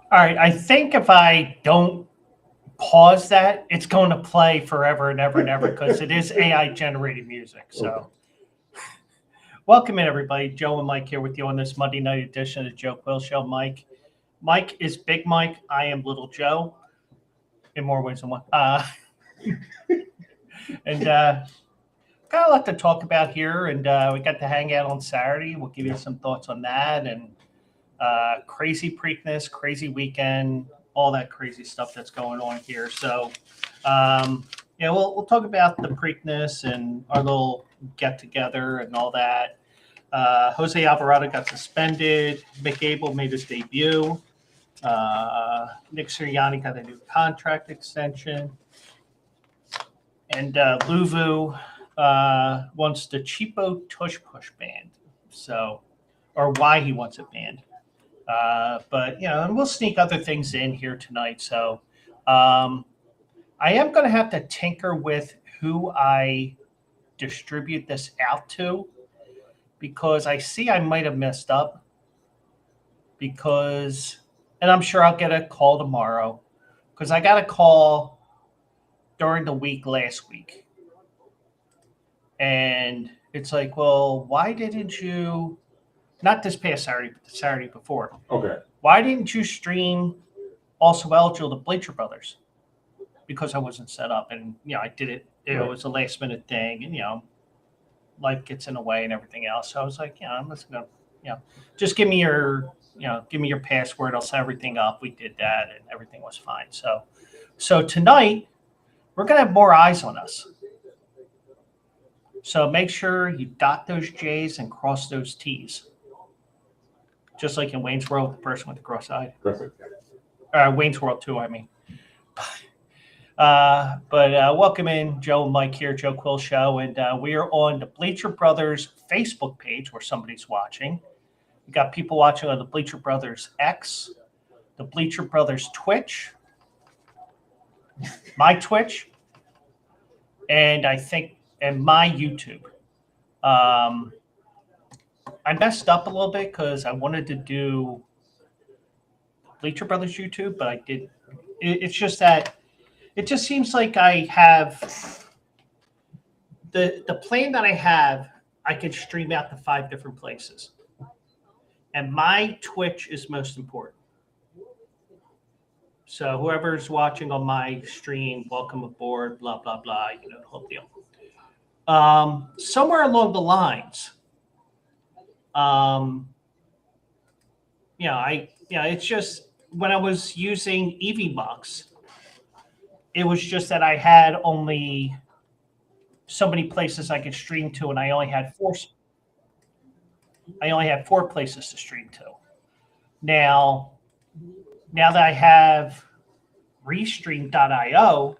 All right. I think if I don't pause that, it's going to play forever and ever and ever because it is AI generated music. Okay. So, welcome in everybody. Joe and Mike here with you on this Monday night edition of the Joe Quill Show. Mike is Big Mike. I am Little Joe in more ways than one. And got a lot to talk about here, and we got to hang out on Saturday. We'll give you some thoughts on that and crazy Preakness, crazy weekend, all that crazy stuff that's going on here. So, yeah, we'll talk about the Preakness and our little get together and all that. Jose Alvarado got suspended. Mick Abel made his debut. Nick Sirianni got a new contract extension. And Luvu wants the cheapo Tush Push banned. So, or why he wants it banned. But and we'll sneak other things in here tonight. So, um, I am going to have to tinker with who I distribute this out to because I see I might have messed up. Because, and I'm sure I'll get a call tomorrow because I got a call during the week last week. And it's like, well, why didn't you, not this past Saturday, but the Saturday before, Okay. why didn't you stream Also Eligible to Bleacher Brothers? Because I wasn't set up. And, I did it. It Right. was a last minute thing. And, life gets in the way and everything else. So I was like, I'm just going to, just give me your password. I'll set everything up. We did that and everything was fine. So tonight, we're going to have more eyes on us. So make sure you dot those J's and cross those T's. Just like in Wayne's World, the person with the cross-eyed. Perfect. Wayne's World 2, I mean. But welcome in, Joe and Mike here, Joe Quill Show. And we are on the Bleacher Brothers Facebook page where somebody's watching. We got people watching on the Bleacher Brothers X, the Bleacher Brothers Twitch, my Twitch, and my YouTube. I messed up a little bit because I wanted to do Bleacher Brothers YouTube, but I did. It's just that it just seems like I have the plan that I have. I can stream out to 5 different places, and my Twitch is most important. So whoever's watching on my stream, welcome aboard. Blah blah blah. The whole deal. Somewhere along the lines, um, it's just when I was using EVBox, it was just that I had only so many places I could stream to, and I only had 4. I only had 4 places to stream to. Now that I have Restream.io,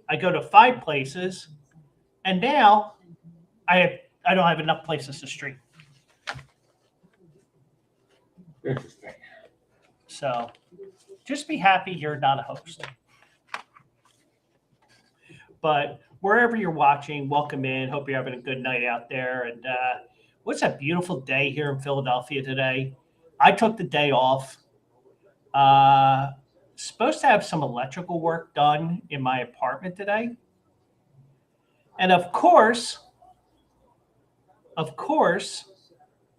I go to 5 places, and now I don't have enough places to stream. Interesting. So just be happy you're not a host. But wherever you're watching, welcome in. Hope you're having a good night out there. And what's a beautiful day here in Philadelphia today? I took the day off. Supposed to have some electrical work done in my apartment today. And of course,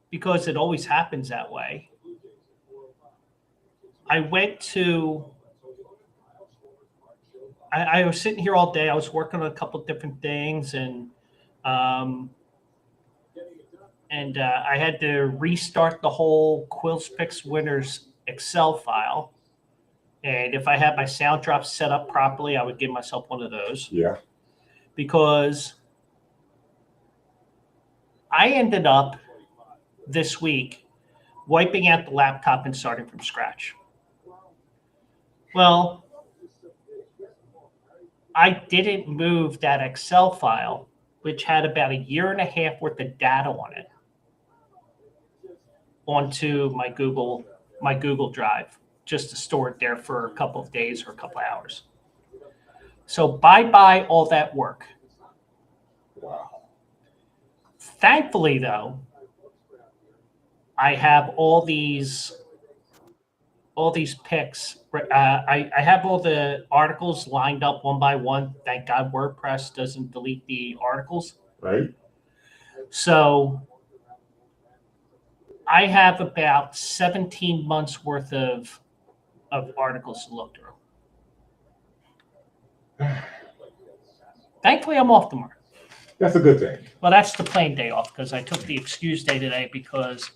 because it always happens that way, I was sitting here all day. I was working on a couple of different things, and I had to restart the whole Quills Picks Winners Excel file. And if I had my sound drops set up properly, I would give myself one of those. Yeah. Because I ended up this week wiping out the laptop and starting from scratch. Well, I didn't move that Excel file, which had about 1.5 years worth of data on it, onto my Google Drive, just to store it there for a couple of days or a couple of hours. So bye all that work. Wow. Thankfully, though, I have all these all these picks. I have all the articles lined up one by one. Thank God WordPress doesn't delete the articles. Right? So I have about 17 months worth of articles to look through. Thankfully, I'm off tomorrow. That's a good thing. Well, that's the plain day off because I took the excuse day today because,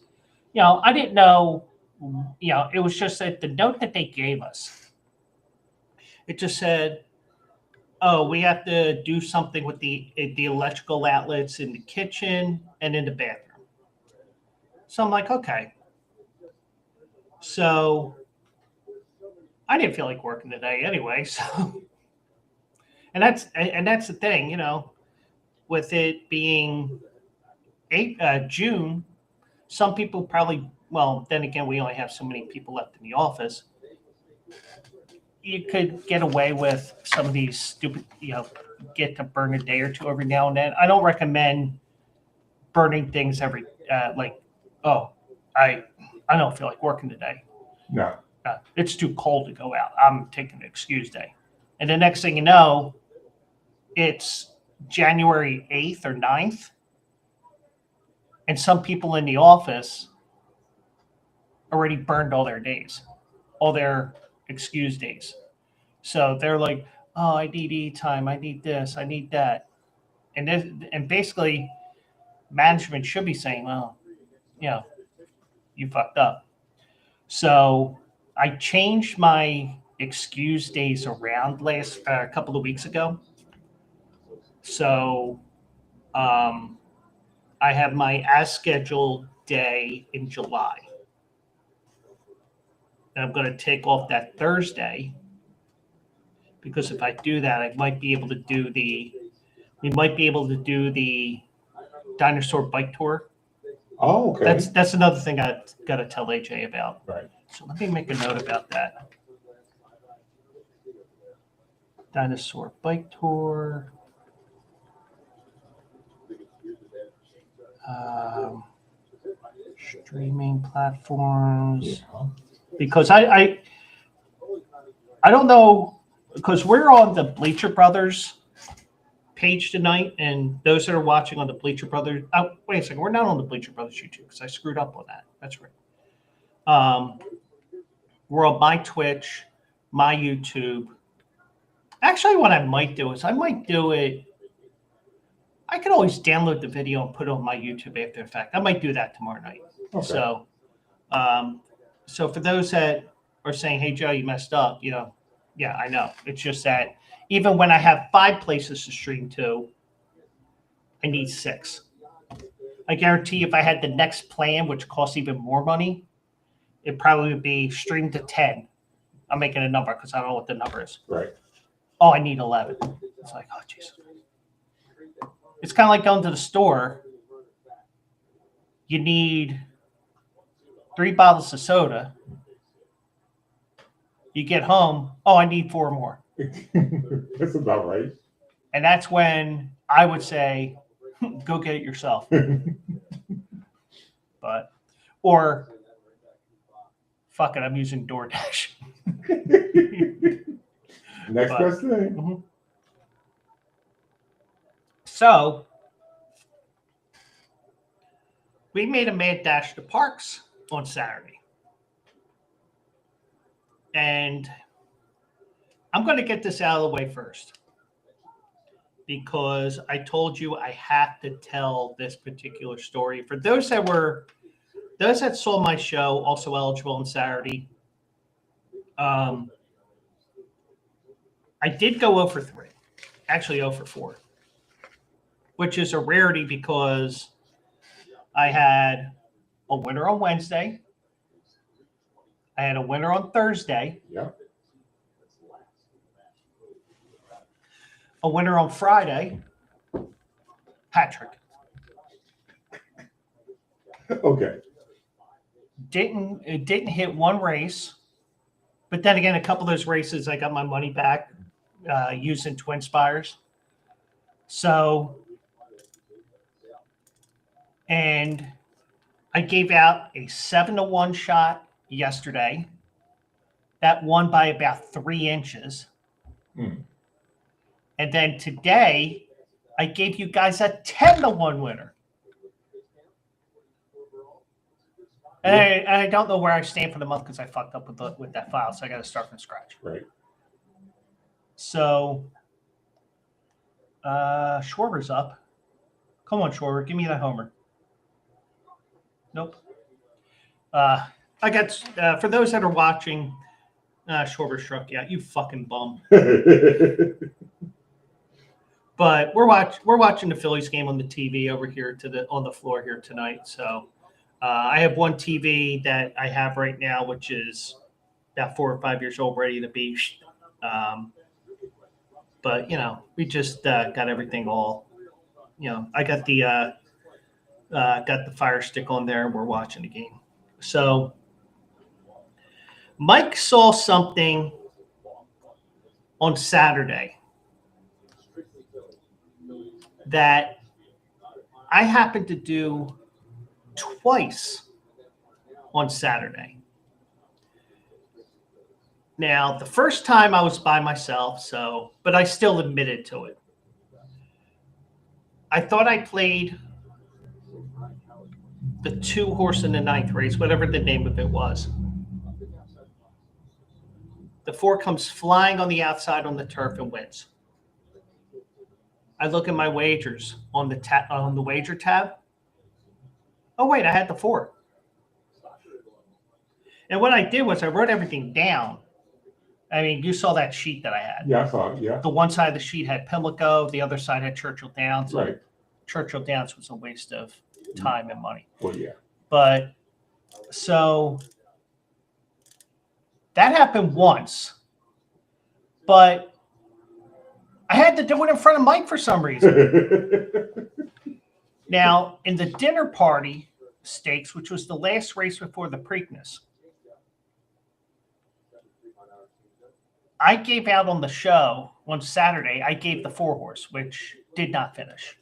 I didn't know, it was just that the note that they gave us, it just said, oh, we have to do something with the electrical outlets in the kitchen and in the bathroom. So I'm like, okay. So I didn't feel like working today anyway. So, and that's the thing, with it being June, some people probably, well, then again, we only have so many people left in the office. You could get away with some of these stupid, get to burn a day or two every now and then. I don't recommend burning things every, I don't feel like working today. No. It's too cold to go out. I'm taking an excuse day. And the next thing you know, it's January 8th or 9th. And some people in the office already burned all their days, all their excuse days. So they're like, oh, I need e-time. I need this. I need that. And basically, management should be saying, well, you fucked up. So I changed my excuse days around a couple of weeks ago. So I have my as scheduled day in July. And I'm going to take off that Thursday because if I do that, we might be able to do the dinosaur bike tour. Oh, okay. That's another thing I got to tell AJ about. Right. So let me make a note about that. Dinosaur bike tour. Streaming platforms. Yeah. Because I don't know, because we're on the Bleacher Brothers page tonight, and those that are watching on the Bleacher Brothers, wait a second, we're not on the Bleacher Brothers YouTube because I screwed up on that. That's right. We're on my Twitch, my YouTube. Actually, what I might do is I could always download the video and put it on my YouTube after the fact. I might do that tomorrow night. Okay. So for those that are saying, hey, Joe, you messed up, yeah, I know. It's just that even when I have 5 places to stream to, I need 6. I guarantee if I had the next plan, which costs even more money, it probably would be stream to 10. I'm making a number because I don't know what the number is. Right. Oh, I need 11. It's like, oh, Jesus. It's kind of like going to the store. You need 3 bottles of soda. You get home, oh, I need 4 more. That's about right. And that's when I would say, go get it yourself. Or fuck it, I'm using DoorDash. Next best thing. Mm-hmm. So we made a mad dash to Parks on Saturday. And I'm going to get this out of the way first because I told you I have to tell this particular story. For those that saw my show, also eligible on Saturday, I did go 0 for 3, actually 0 for 4, which is a rarity because I had a winner on Wednesday. I had a winner on Thursday. Yeah. A winner on Friday. Hat trick. Okay. It didn't hit one race, but then again, a couple of those races I got my money back using Twin Spires. So, and I gave out a 7-to-1 shot yesterday that won by about 3 inches. Hmm. And then today, I gave you guys a 10-1 winner. And I don't know where I stand for the month because I fucked up with that file, so I got to start from scratch. Right. So, Schwarber's up. Come on, Schwarber, give me that homer. Nope. I got for those that are watching. Schwarber struck you out. You fucking bum. But we're watching the Phillies game on the TV over here on the floor here tonight. So I have one TV that I have right now, which is about 4 or 5 years old, ready to be. But we just got everything all. I got the Fire Stick on there, and we're watching the game. So Mike saw something on Saturday that I happened to do twice on Saturday. Now, the first time I was by myself, but I still admitted to it. I thought I played the 2-horse in the 9th race, whatever the name of it was. The 4 comes flying on the outside on the turf and wins. I look at my wagers on the wager tab. Oh, wait, I had the 4. And what I did was I wrote everything down. I mean, you saw that sheet that I had. Yeah, I saw it, yeah. The one side of the sheet had Pimlico. The other side had Churchill Downs. Right. Churchill Downs was a waste of time and money. Well, yeah. But so that happened once. But I had to do it in front of Mike for some reason. Now, in the dinner party stakes, which was the last race before the Preakness, I gave out on the show on Saturday. I gave the 4-horse, which did not finish.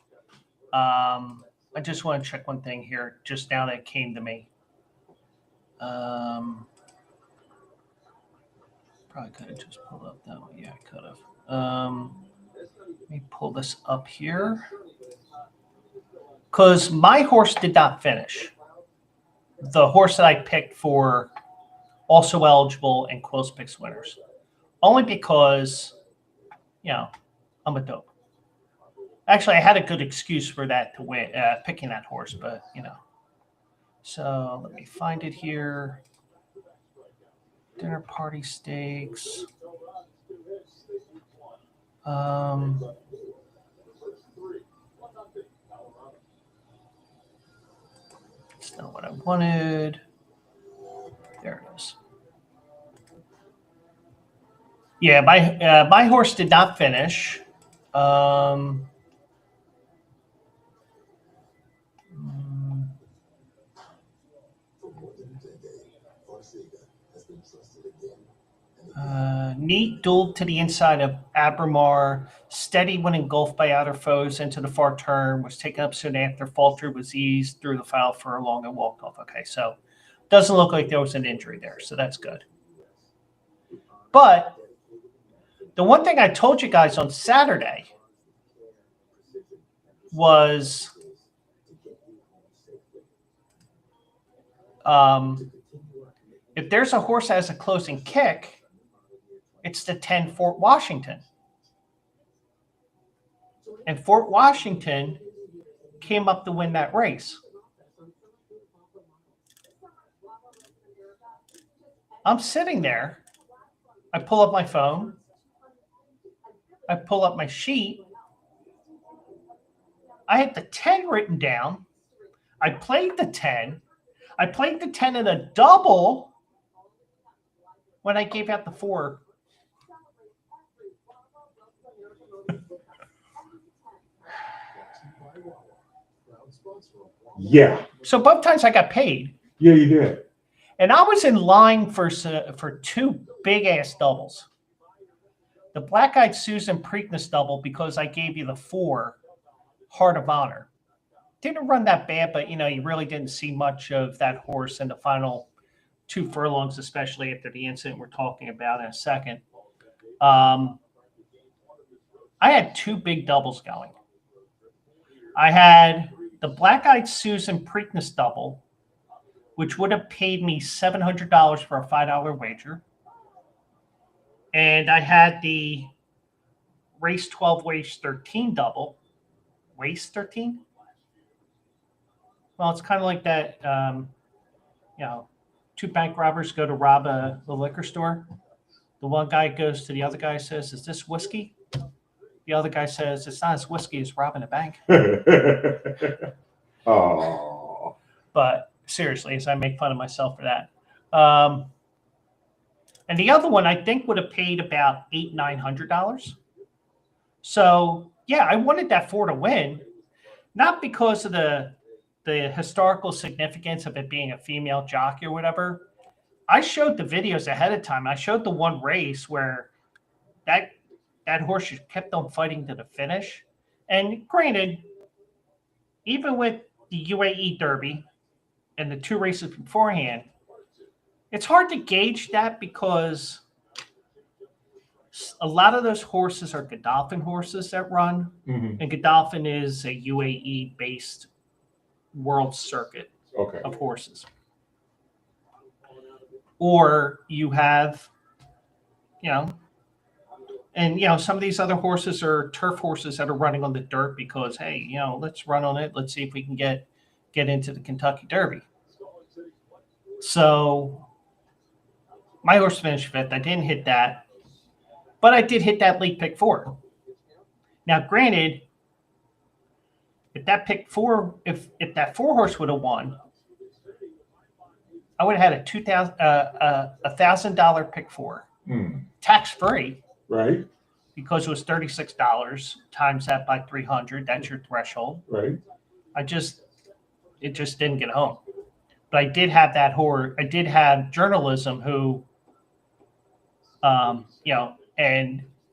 I just want to check one thing here just now that it came to me. Probably could have just pulled up that one. Yeah, I could have. Let me pull this up here. Because my horse did not finish. The horse that I picked for also eligible and Quills picks winners. Only because, I'm a dope. Actually, I had a good excuse for that to win, picking that horse, but, So let me find it here. Dinner party stakes. It's not what I wanted. There it is. Yeah, my horse did not finish. Neat dueled to the inside of Abramar. Steady when engulfed by outer foes into the far turn. Was taken up soon after. Faltered, was eased through the foul for a long and walked off. Okay, so doesn't look like there was an injury there, so that's good. But the one thing I told you guys on Saturday was if there's a horse that has a closing kick, it's the 10 Fort Washington. And Fort Washington came up to win that race. I'm sitting there. I pull up my phone. I pull up my sheet. I had the 10 written down. I played the 10. I played the 10 in a double when I gave out the 4. Yeah. So both times I got paid. Yeah, you did. And I was in line for 2 big-ass doubles. The Black-Eyed Susan Preakness double because I gave you the 4 Heart of Honor. Didn't run that bad, but, you really didn't see much of that horse in the final 2 furlongs, especially after the incident we're talking about in a second. I had 2 big doubles going. I had the Black Eyed Susan Preakness double, which would have paid me $700 for a $5 wager. And I had the race 12, race 13 double. Race 13? Well, it's kind of like that, 2 bank robbers go to rob the liquor store. The one guy goes to the other guy and says, "Is this whiskey?" The other guy says, "It's not as whiskey as robbing a bank." Oh. But seriously, as I make fun of myself for that. And the other one I think would have paid about $800-900. So yeah, I wanted that 4 to win, not because of the historical significance of it being a female jockey or whatever. I showed the videos ahead of time. I showed the one race where that horse just kept on fighting to the finish. And granted, even with the UAE Derby and the 2 races beforehand, it's hard to gauge that because a lot of those horses are Godolphin horses that run. Mhm. And Godolphin is a UAE-based world circuit of horses. Or you have, and some of these other horses are turf horses that are running on the dirt because, hey, let's run on it. Let's see if we can get into the Kentucky Derby. So my horse finished 5th. I didn't hit that, but I did hit that late pick 4. Now, granted, if that pick 4, if that 4 horse would have won, I would have had a $1,000 pick 4, tax free, Right. because it was $36 times that by 300. That's your threshold. Right. It just didn't get home. But I did have that horse. I did have Journalism, who, and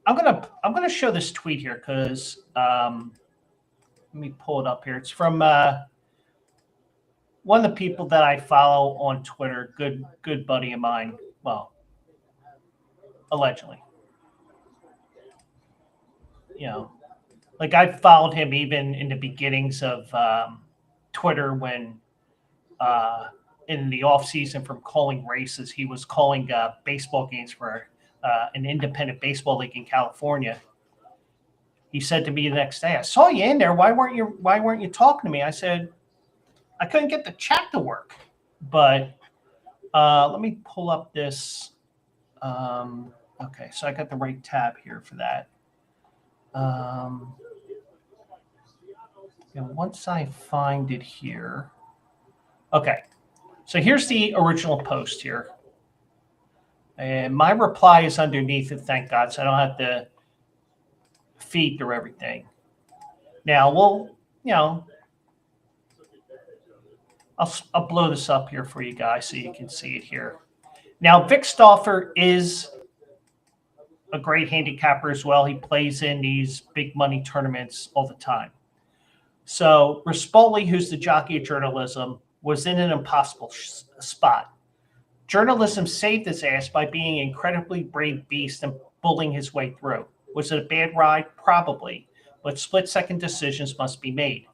I'm gonna show this tweet here because let me pull it up here. It's from one of the people that I follow on Twitter, good buddy of mine. Well, allegedly. Like I followed him even in the beginnings of Twitter when in the off season from calling races, he was calling baseball games for an independent baseball league in California. He said to me the next day, "I saw you in there. Why weren't you talking to me?" I said, "I couldn't get the chat to work." But let me pull up this. Okay, so I got the right tab here for that. And once I find it here, okay. So here's the original post here, and my reply is underneath it. Thank God, so I don't have to feed through everything. Now I'll blow this up here for you guys so you can see it here. Now, Vic Stauffer is a great handicapper as well. He plays in these big money tournaments all the time. So Rispoli, who's the jockey of Journalism, was in an impossible spot. Journalism saved his ass by being an incredibly brave beast and bullying his way through. Was it a bad ride? Probably, but split-second decisions must be made.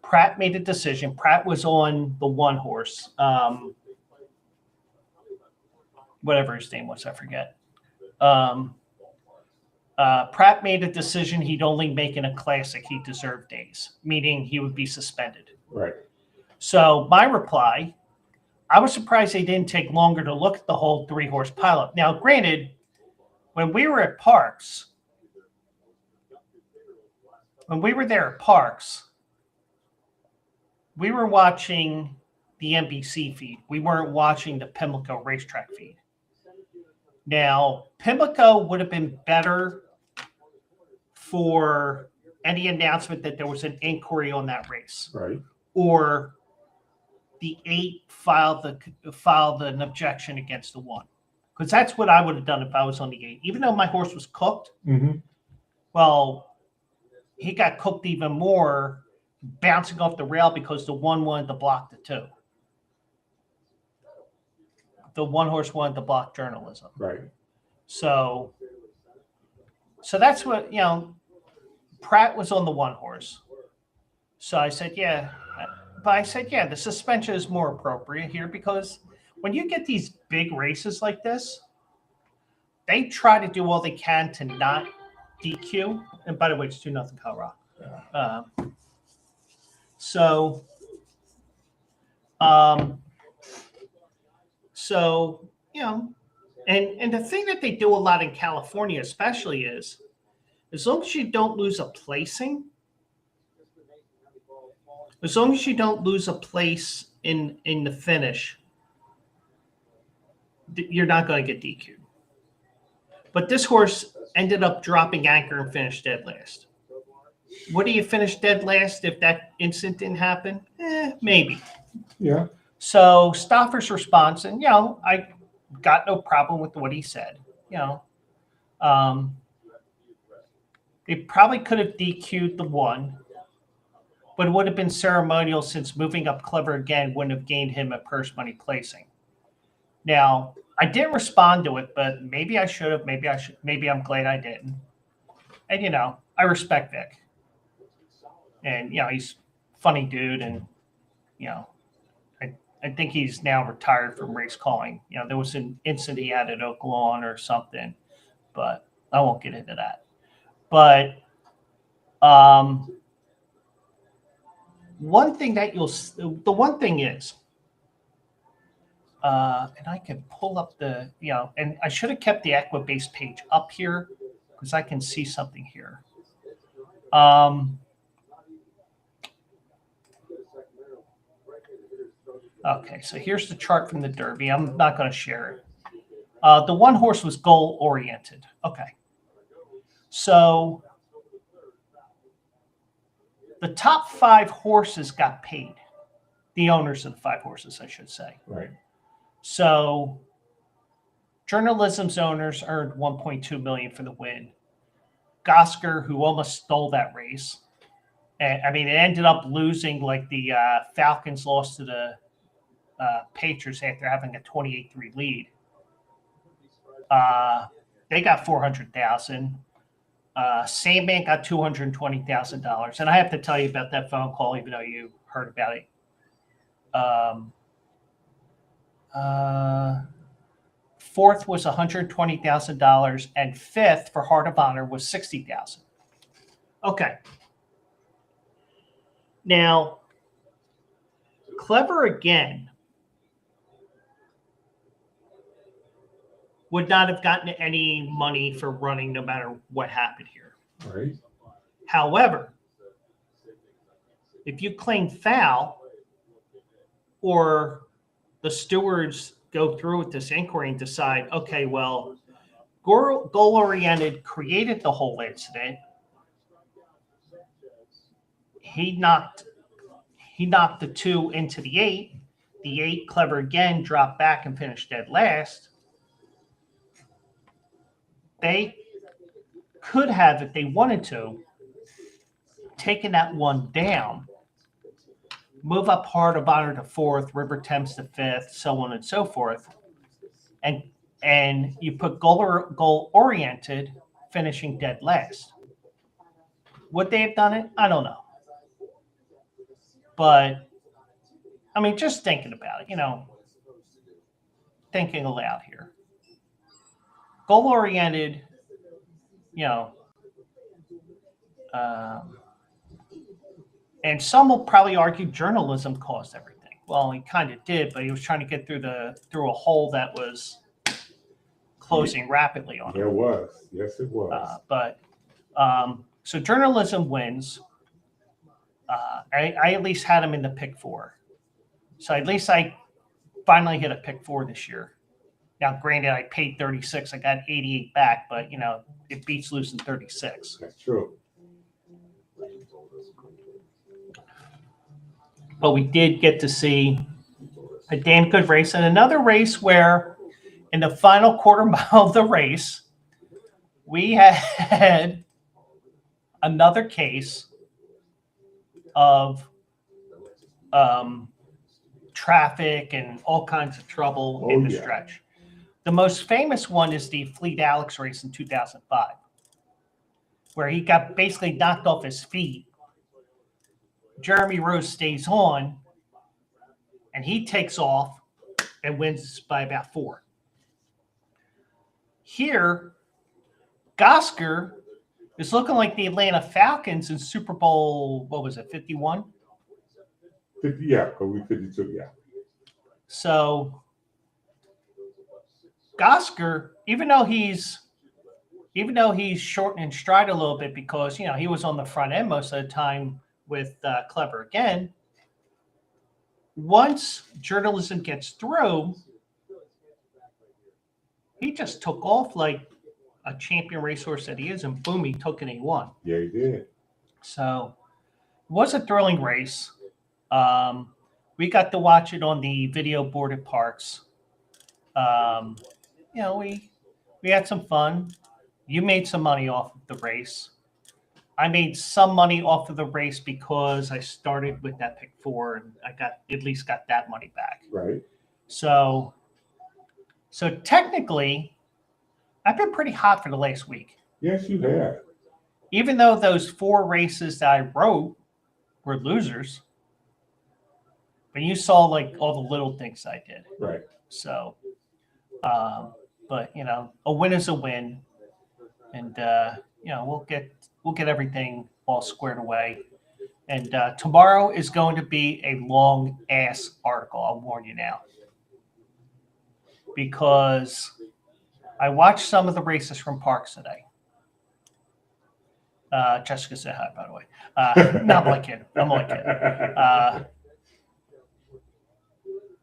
Pratt made a decision. Pratt was on the 1 horse, whatever his name was, I forget. Pratt made a decision he'd only make in a classic. He deserved days, meaning he would be suspended. Right. So my reply, I was surprised they didn't take longer to look at the whole 3-horse pileup. Now, granted, when we were at Parks, we were watching the NBC feed. We weren't watching the Pimlico racetrack feed. Now, Pimlico would have been better for any announcement that there was an inquiry on that race. Right. Or the 8 filed an objection against the 1. Because that's what I would have done if I was on the 8. Even though my horse was cooked, well, he got cooked even more, bouncing off the rail because the 1 wanted to block the 2. the one horse wanted to block journalism. Right. So that's what, Pratt was on the one horse. So I said, yeah. But I said, yeah, the suspension is more appropriate here because when you get these big races like this, they try to do all they can to not DQ. And by the way, it's 2-0 Colorado. So and the thing that they do a lot in California especially is, as long as you don't lose a placing, as long as you don't lose a place in the finish, you're not going to get DQ'd. But this horse ended up dropping anchor and finished dead last. Would he have finished dead last if that incident didn't happen? Maybe. Yeah. So Stauffer's response, and I got no problem with what he said. They probably could have DQ'd the one, but it would have been ceremonial since moving up Clever Again wouldn't have gained him a purse money placing. Now, I didn't respond to it, but maybe I should have. Maybe I'm glad I didn't. And, I respect Vic. And, he's a funny dude. And, I think he's now retired from race calling. There was an incident he had at Oaklawn or something, but I won't get into that. But one thing is, and I can pull up the, and I should have kept the Equibase page up here because I can see something here. Okay, so here's the chart from the Derby. I'm not going to share it. The one horse was goal oriented. Okay. So the top 5 horses got paid. The owners of the 5 horses, I should say. Right. So journalism's owners earned $1.2 million for the win. Gosker, who almost stole that race, and it ended up losing like the Falcons lost to the Patriots after having a 28-3 lead. They got $400,000. Sandman got $220,000, and I have to tell you about that phone call, even though you heard about it. Fourth was $120,000, and fifth for Heart of Honor was $60,000. Okay. Now, Clever Again would not have gotten any money for running no matter what happened here. Right. However, if you claim foul or the stewards go through with this inquiry and decide, okay, well, goal-oriented created the whole incident. He knocked the 2 into the 8. The 8, Clever Again, dropped back and finished dead last. They could have, if they wanted to, taken that one down, move up Heart of Honor to 4th, River Thames to 5th, so on and so forth, and you put goal-oriented finishing dead last. Would they have done it? I don't know. But, just thinking about it, thinking aloud here. Goal-oriented, and some will probably argue journalism caused everything. Well, he kind of did, but he was trying to get through a hole that was closing rapidly on him. There was. Yes, it was. So journalism wins. I at least had him in the pick 4. So at least I finally hit a pick 4 this year. Now, granted, I paid 36. I got 88 back, but, it beats losing 36. That's true. But we did get to see a damn good race, and another race where in the final quarter mile of the race, we had another case of traffic and all kinds of trouble in the stretch. The most famous one is the Fleet Alex race in 2005, where he got basically knocked off his feet. Jeremy Rose stays on, and he takes off and wins by about 4. Here, Gosker is looking like the Atlanta Falcons in Super Bowl, what was it, 51? 50, yeah, we 52, yeah. So Gosker, even though he's short in stride a little bit because he was on the front end most of the time with Clever Again. Once journalism gets through, he just took off like a champion racehorse that he is, and boom, he took it and he won. Yeah, he did. So it was a thrilling race. We got to watch it on the video board at Parks. We had some fun. You made some money off of the race. I made some money off of the race because I started with that pick 4 and I at least got that money back. Right. So technically, I've been pretty hot for the last week. Yes, you have. Even though those 4 races that I wrote were losers, but you saw like all the little things I did. Right. So, but a win is a win, and we'll get everything all squared away. And tomorrow is going to be a long ass article. I'll warn you now, because I watched some of the races from Parks today. Jessica said hi, by the way. No, I'm only kidding.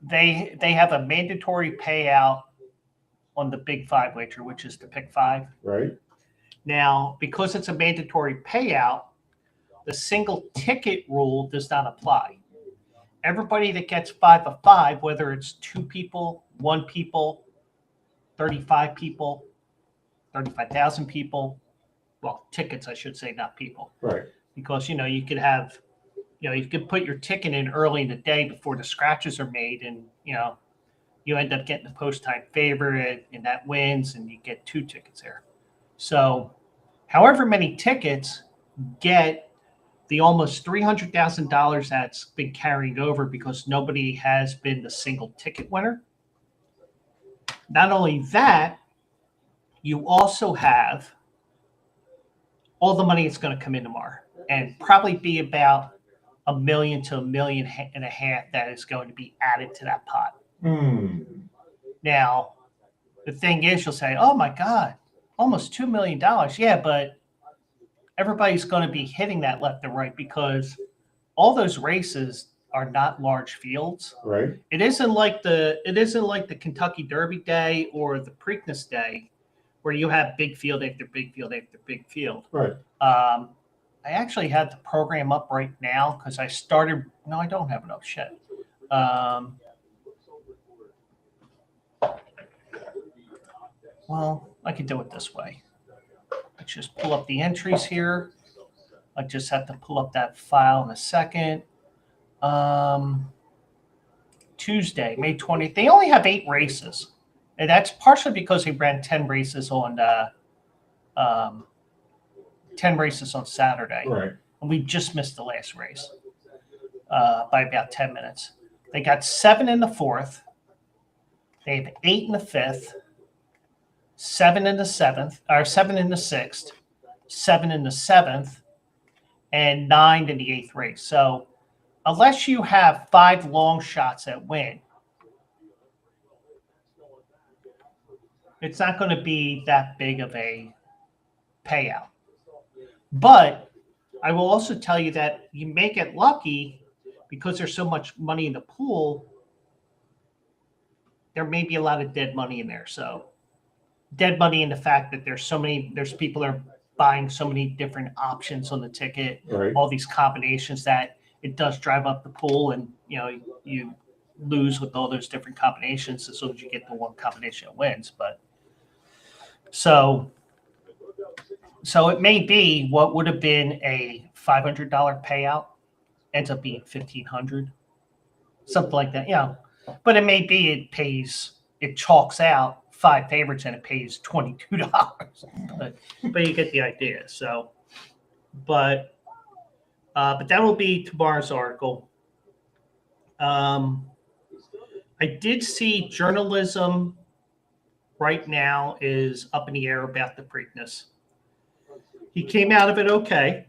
They have a mandatory payout on the Big 5 wager, which is the pick 5. Right. Now, because it's a mandatory payout, the single ticket rule does not apply. Everybody that gets 5 of 5, whether it's 2 people, 1 people, 35 people, 35,000 people, well, tickets, I should say, not people. Right. Because, you could have, you could put your ticket in early in the day before the scratches are made, and, you end up getting the post-time favorite, and that wins, and you get 2 tickets there. So, however many tickets get the almost $300,000 that's been carrying over because nobody has been the single ticket winner. Not only that, you also have all the money that's going to come in tomorrow, and probably be about $1 million to $1.5 million that is going to be added to that pot. Now, the thing is, you'll say, "Oh my God, almost $2 million." Yeah, but everybody's going to be hitting that left and right because all those races are not large fields. Right. It isn't like the Kentucky Derby day or the Preakness day, where you have big field after big field after big field. Right. I actually had the program up right now because I started. No, I don't have enough shit. Well, I could do it this way. Let's just pull up the entries here. I just have to pull up that file in a second. Tuesday, May 20th. They only have 8 races. And that's partially because they ran 10 races on 10 races on Saturday. Right. And we just missed the last race by about 10 minutes. They got 7 in the 4th. They have 8 in the 5th, 7 in the 7th, or 7 in the 6th, 7 in the 7th, and 9 in the 8th race. So unless you have 5 long shots that win, it's not going to be that big of a payout. But I will also tell you that you may get lucky because there's so much money in the pool. There may be a lot of dead money in there. So dead money in the fact that there's people that are buying so many different options on the ticket, Right. all these combinations that it does drive up the pool, and you lose with all those different combinations as soon as you get the one combination that wins. But so it may be what would have been a $500 payout ends up being $1,500. something like that. But it may be it chalks out 5 favorites and it pays $22. But you get the idea. So, but that will be tomorrow's article. I did see journalism right now is up in the air about the Preakness. He came out of it okay.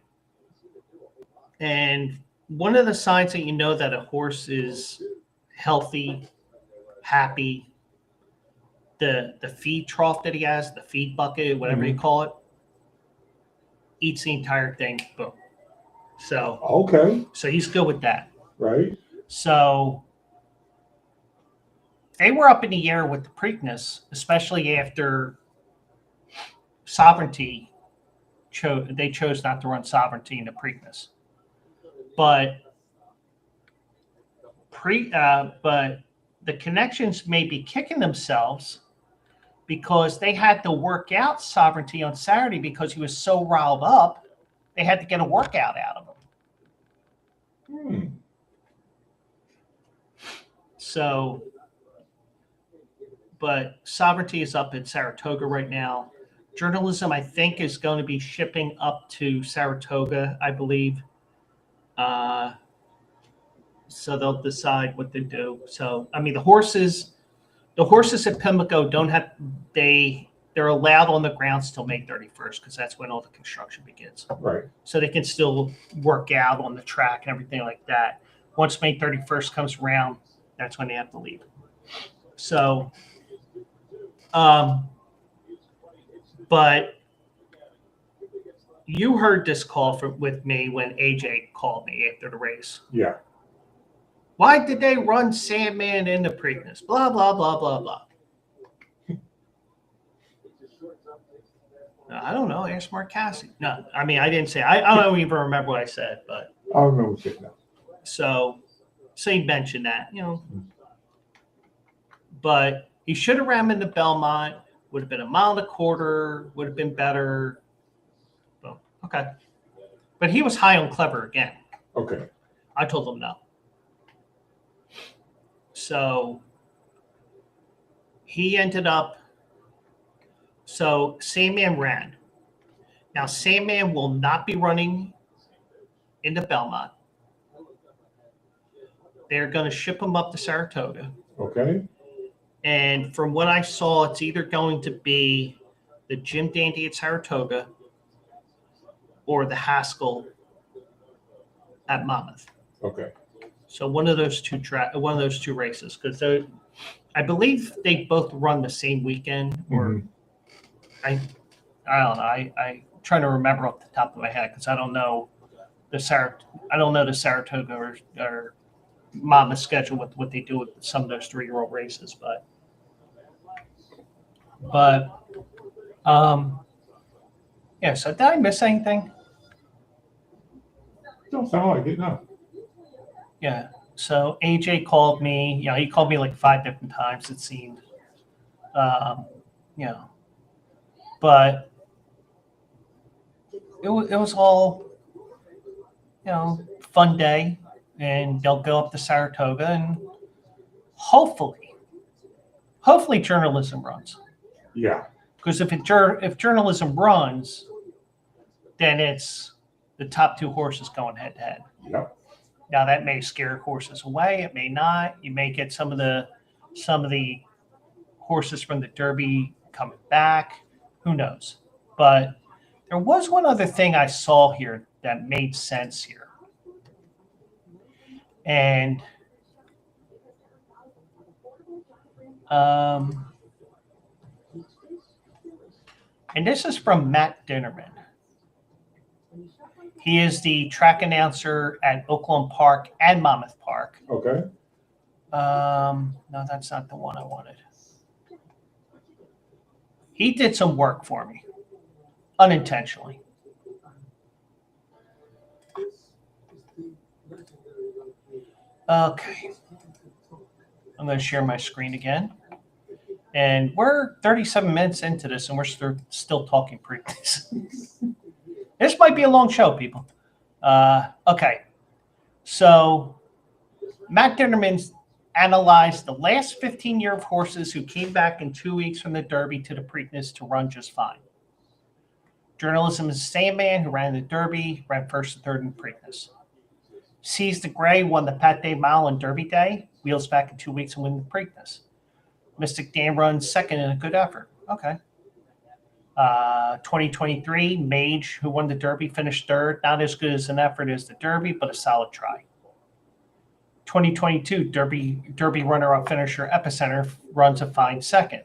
And one of the signs that you know that a horse is healthy, happy, the feed trough that he has, the feed bucket, whatever you call it, eats the entire thing. Boom. So Okay. So he's good with that. Right. So they were up in the air with the Preakness, especially after Sovereignty they chose not to run Sovereignty in the Preakness. But the connections may be kicking themselves because they had to work out Sovereignty on Saturday because he was so riled up. They had to get a workout out of him. So, but Sovereignty is up in Saratoga right now. Journalism, I think, is going to be shipping up to Saratoga, I believe. So they'll decide what to do. So, I mean, the horses at Pimlico they're allowed on the grounds till May 31st because that's when all the construction begins. Right. So they can still work out on the track and everything like that. Once May 31st comes around, that's when they have to leave. So, but you heard this call with me when AJ called me after the race. Yeah. Why did they run Sandman in the Preakness? Blah, blah, blah, blah, blah. I don't know. Ask Mark Cassidy. No, I mean, I didn't say. I don't even remember what I said, but. I don't remember what you said now. So he mentioned that, But he should have ran into Belmont. Would have been 1.25 miles. Would have been better. Boom. Okay. But he was high on Clever again. Okay. I told him no. So he ended up. So Sandman ran. Now Sandman will not be running into Belmont. They're going to ship him up to Saratoga. Okay. And from what I saw, it's either going to be the Jim Dandy at Saratoga or the Haskell at Monmouth. Okay. So one of those two races, because I believe they both run the same weekend. Or I don't know. I'm trying to remember off the top of my head because I don't know the Saratoga or Monmouth schedule with what they do with some of those 3-year-old races, but yeah. So did I miss anything? Don't sound like it, no. Yeah. So AJ called me. He called me like 5 different times. It seemed. But it was all fun day. And they'll go up to Saratoga, and hopefully journalism runs. Yeah. Because if journalism runs, then it's the top 2 horses going head to head. Yep. Now that may scare horses away. It may not. You may get some of the horses from the Derby coming back. Who knows? But there was one other thing I saw here that made sense here. And this is from Matt Dinnerman. He is the track announcer at Oakland Park and Monmouth Park. Okay. No, that's not the one I wanted. He did some work for me, unintentionally. Okay. I'm going to share my screen again. And we're 37 minutes into this, and we're still talking Preakness. This might be a long show, people. Okay. So Matt Dinnerman analyzed the last 15 years of horses who came back in 2 weeks from the Derby to the Preakness to run just fine. Journalism is the same man who ran the Derby, ran first and third in the Preakness. Seize the Gray won the Pat Day Mile on Derby Day, wheels back in 2 weeks and win the Preakness. Mystic Dan runs second in a good effort. Okay. 2023, Mage, who won the Derby, finished third. Not as good as an effort as the Derby, but a solid try. 2022, Derby runner-up finisher Epicenter runs a fine second.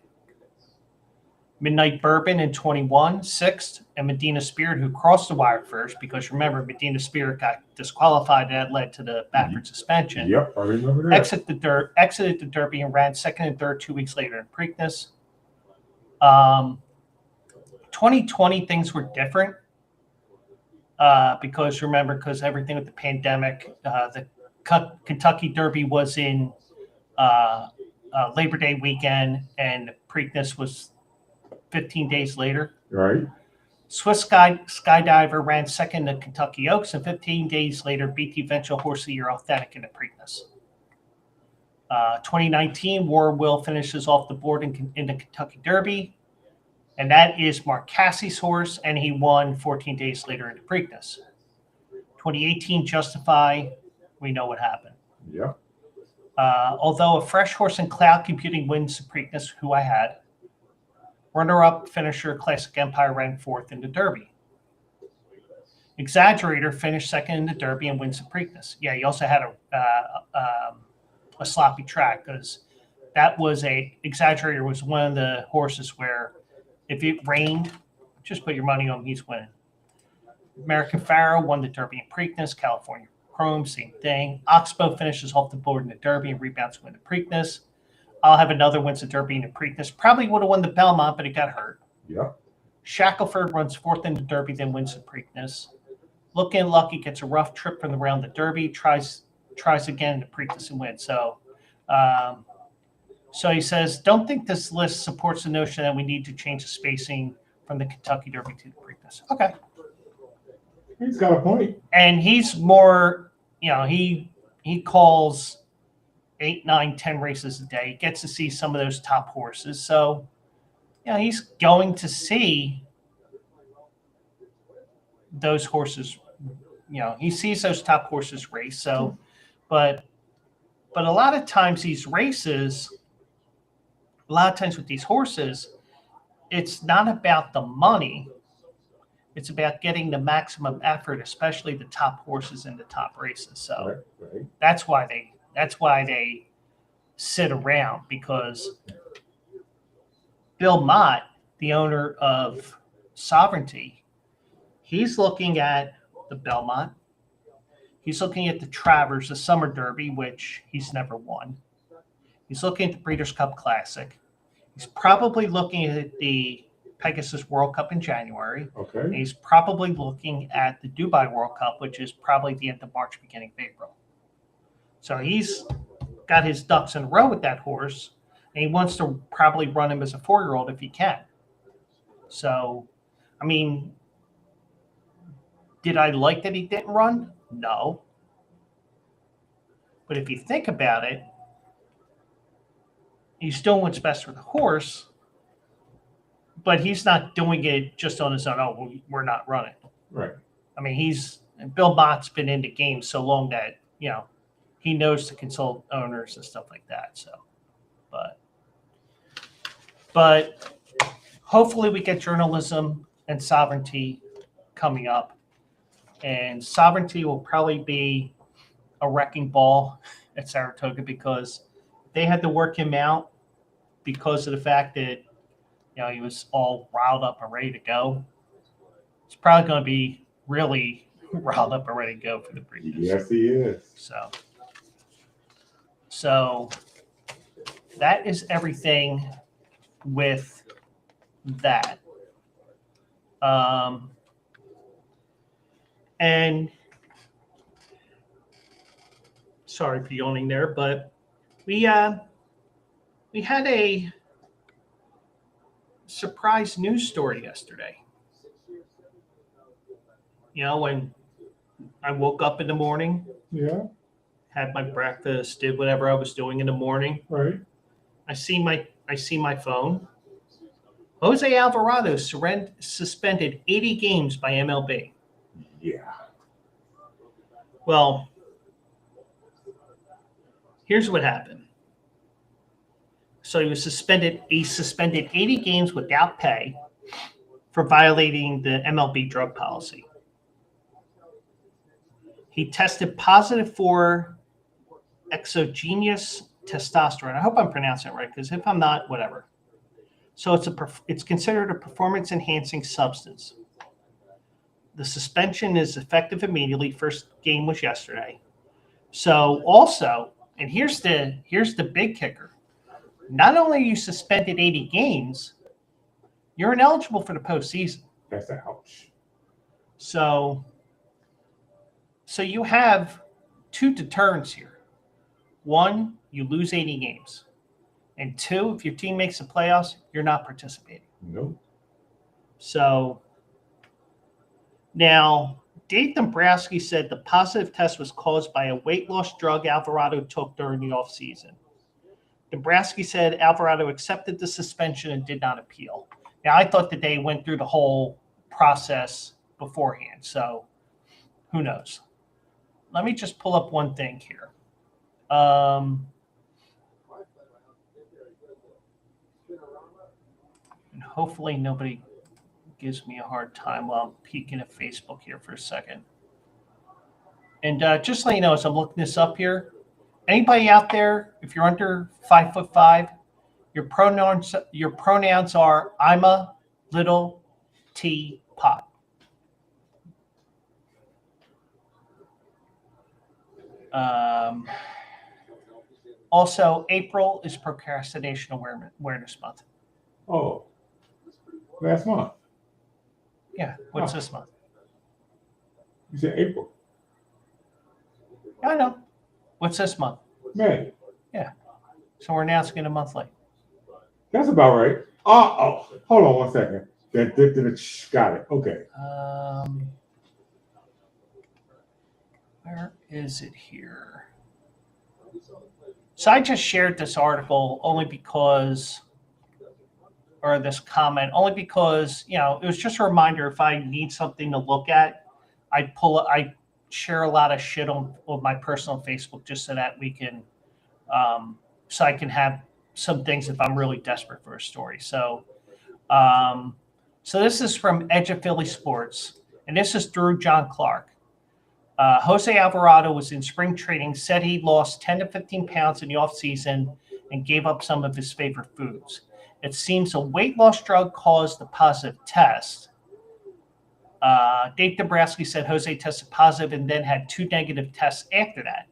Midnight Bourbon in 21, sixth, and Medina Spirit, who crossed the wire first, because remember, Medina Spirit got disqualified, and that led to the Baffert suspension. Yep, I remember that. Exited the Derby and ran second and third 2 weeks later in Preakness. 2020, things were different because everything with the pandemic, the Kentucky Derby was in Labor Day weekend, and Preakness was 15 days later. Right. Swiss Skydiver ran second at Kentucky Oaks, and 15 days later beat the eventual Horse of the Year Authentic in the Preakness. 2019, War Will finishes off the board in the Kentucky Derby, and that is Mark Cassie's horse, and he won 14 days later in the Preakness. 2018, Justify, we know what happened. Yeah. Although a fresh horse in Cloud Computing wins the Preakness, who I had, runner-up finisher Classic Empire ran fourth in the Derby. Exaggerator finished second in the Derby and wins the Preakness. Yeah, he also had a sloppy track because Exaggerator was one of the horses where if it rained, just put your money on he's winning. American Pharaoh won the Derby and Preakness. California Chrome, same thing. Oxbow finishes off the board in the Derby and rebounds to win the Preakness. I'll have another wins the Derby and the Preakness. Probably would have won the Belmont, but it got hurt. Yeah. Shackelford runs fourth in the Derby, then wins the Preakness. Looking Lucky gets a rough trip from around the Derby, tries again in the Preakness and wins. So he says, don't think this list supports the notion that we need to change the spacing from the Kentucky Derby to the Preakness. Okay. He's got a point. And he's more, he calls 8, 9, 10 races a day. He gets to see some of those top horses. So, he's going to see those horses. He sees those top horses race. So, but a lot of times these races, with these horses, it's not about the money. It's about getting the maximum effort, especially the top horses in the top races. So right. That's why they sit around, because Bill Mott, the owner of Sovereignty, he's looking at the Belmont. He's looking at the Travers, the Summer Derby, which he's never won. He's looking at the Breeders' Cup Classic. He's probably looking at the Pegasus World Cup in January. Okay. And he's probably looking at the Dubai World Cup, which is probably the end of March, beginning of April. So he's got his ducks in a row with that horse, and he wants to probably run him as a 4-year-old if he can. So, did I like that he didn't run? No. But if you think about it, he's doing what's best for the horse, but he's not doing it just on his own. Oh, we're not running. Right. Bill Mott's been in the game so long that, he knows to consult owners and stuff like that. So, but hopefully we get Journalism and Sovereignty coming up, and Sovereignty will probably be a wrecking ball at Saratoga, because they had to work him out because of the fact that, he was all riled up and ready to go. It's probably going to be really riled up and ready to go for the Preakness. Yes, he is. So that is everything with that. And sorry for yawning there, but we had a surprise news story yesterday. When I woke up in the morning, Yeah. had my breakfast, did whatever I was doing in the morning. Right. I see my phone. Jose Alvarado suspended 80 games by MLB. Yeah. Well, here's what happened. So he suspended 80 games without pay for violating the MLB drug policy. He tested positive for exogenous testosterone. I hope I'm pronouncing it right, because if I'm not, whatever. So it's considered a performance-enhancing substance. The suspension is effective immediately. First game was yesterday. So also, and here's the big kicker. Not only are you suspended 80 games, you're ineligible for the postseason. That's a ouch. So you have two deterrents here. One, you lose 80 games. And two, if your team makes the playoffs, you're not participating. Nope. So now, Dave Dombrowski said the positive test was caused by a weight loss drug Alvarado took during the offseason. Dombrowski said Alvarado accepted the suspension and did not appeal. Now, I thought that they went through the whole process beforehand, so who knows? Let me just pull up one thing here. And hopefully nobody gives me a hard time while I'm peeking at Facebook here for a second. And just so you know, as I'm looking this up here, anybody out there, if you're under 5'5", your pronouns are I'm a little teapot. Also, April is Procrastination Awareness Month. Oh, last month. Yeah, what's this month? You said April. I know. What's this month? May. Yeah. So we're announcing it a month late. That's about right. Oh, hold on one second. Got it. Okay. Where is it here? So I just shared this article only because, or this comment, only because, you know, it was just a reminder if I need something to look at, I share a lot of shit on my personal Facebook just so that we can, so I can have some things if I'm really desperate for a story. So, so this is from Edge of Philly Sports, and this is through John Clark. Jose Alvarado was in spring training, said he lost 10 to 15 pounds in the offseason and gave up some of his favorite foods. It seems a weight loss drug caused the positive test. Dave Dombrowski said Jose tested positive and then had 2 negative tests after that.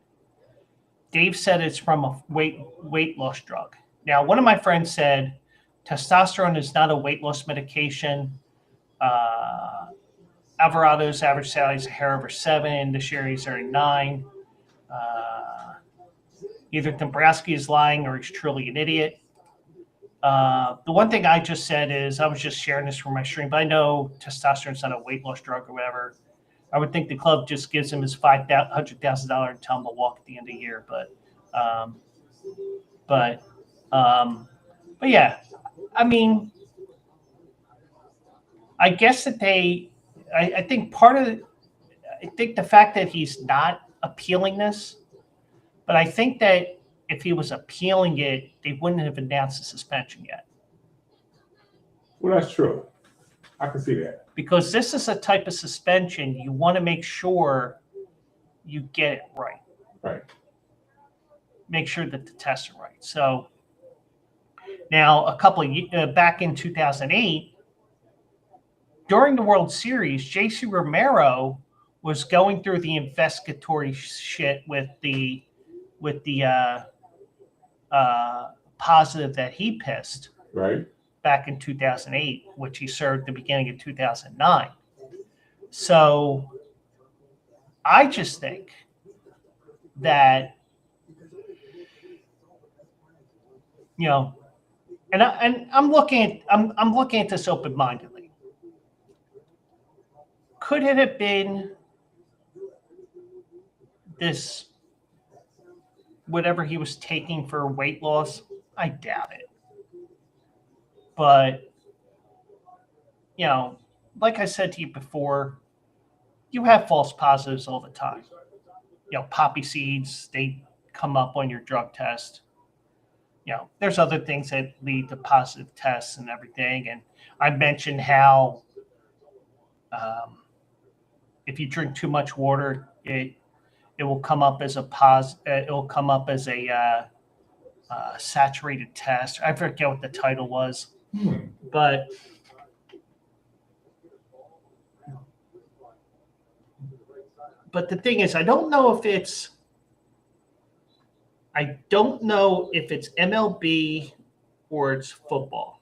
Dave said it's from a weight loss drug. Now, one of my friends said testosterone is not a weight loss medication. Alvarado's average salary is a hair over 7. This year he's earning 9. Either Dombrowski is lying or he's truly an idiot. The one thing I just said is I was just sharing this for my stream, but I know testosterone is not a weight loss drug or whatever. I would think the club just gives him his $500,000 and tell him to walk at the end of the year. But yeah, I mean, I guess that I think the fact that he's not appealing this, but I think that if he was appealing it, they wouldn't have announced the suspension yet. Well, that's true. I can see that. Because this is a type of suspension you want to make sure you get it right. Right. Make sure that the tests are right. So now a couple of back in 2008, during the World Series, J.C. Romero was going through the investigatory shit with the positive that he pissed. Right. Back in 2008, which he served at the beginning of 2009. So I just think that, you know, and I'm looking at this open-mindedly. Could it have been this whatever he was taking for weight loss, I doubt it. But, you know, like I said to you before, you have false positives all the time. You know, poppy seeds, they come up on your drug test. You know, there's other things that lead to positive tests and everything. And I mentioned how if you drink too much water, it will come up as it will come up as a saturated test. I forget what the title was, but the thing is, I don't know if it's MLB or it's football.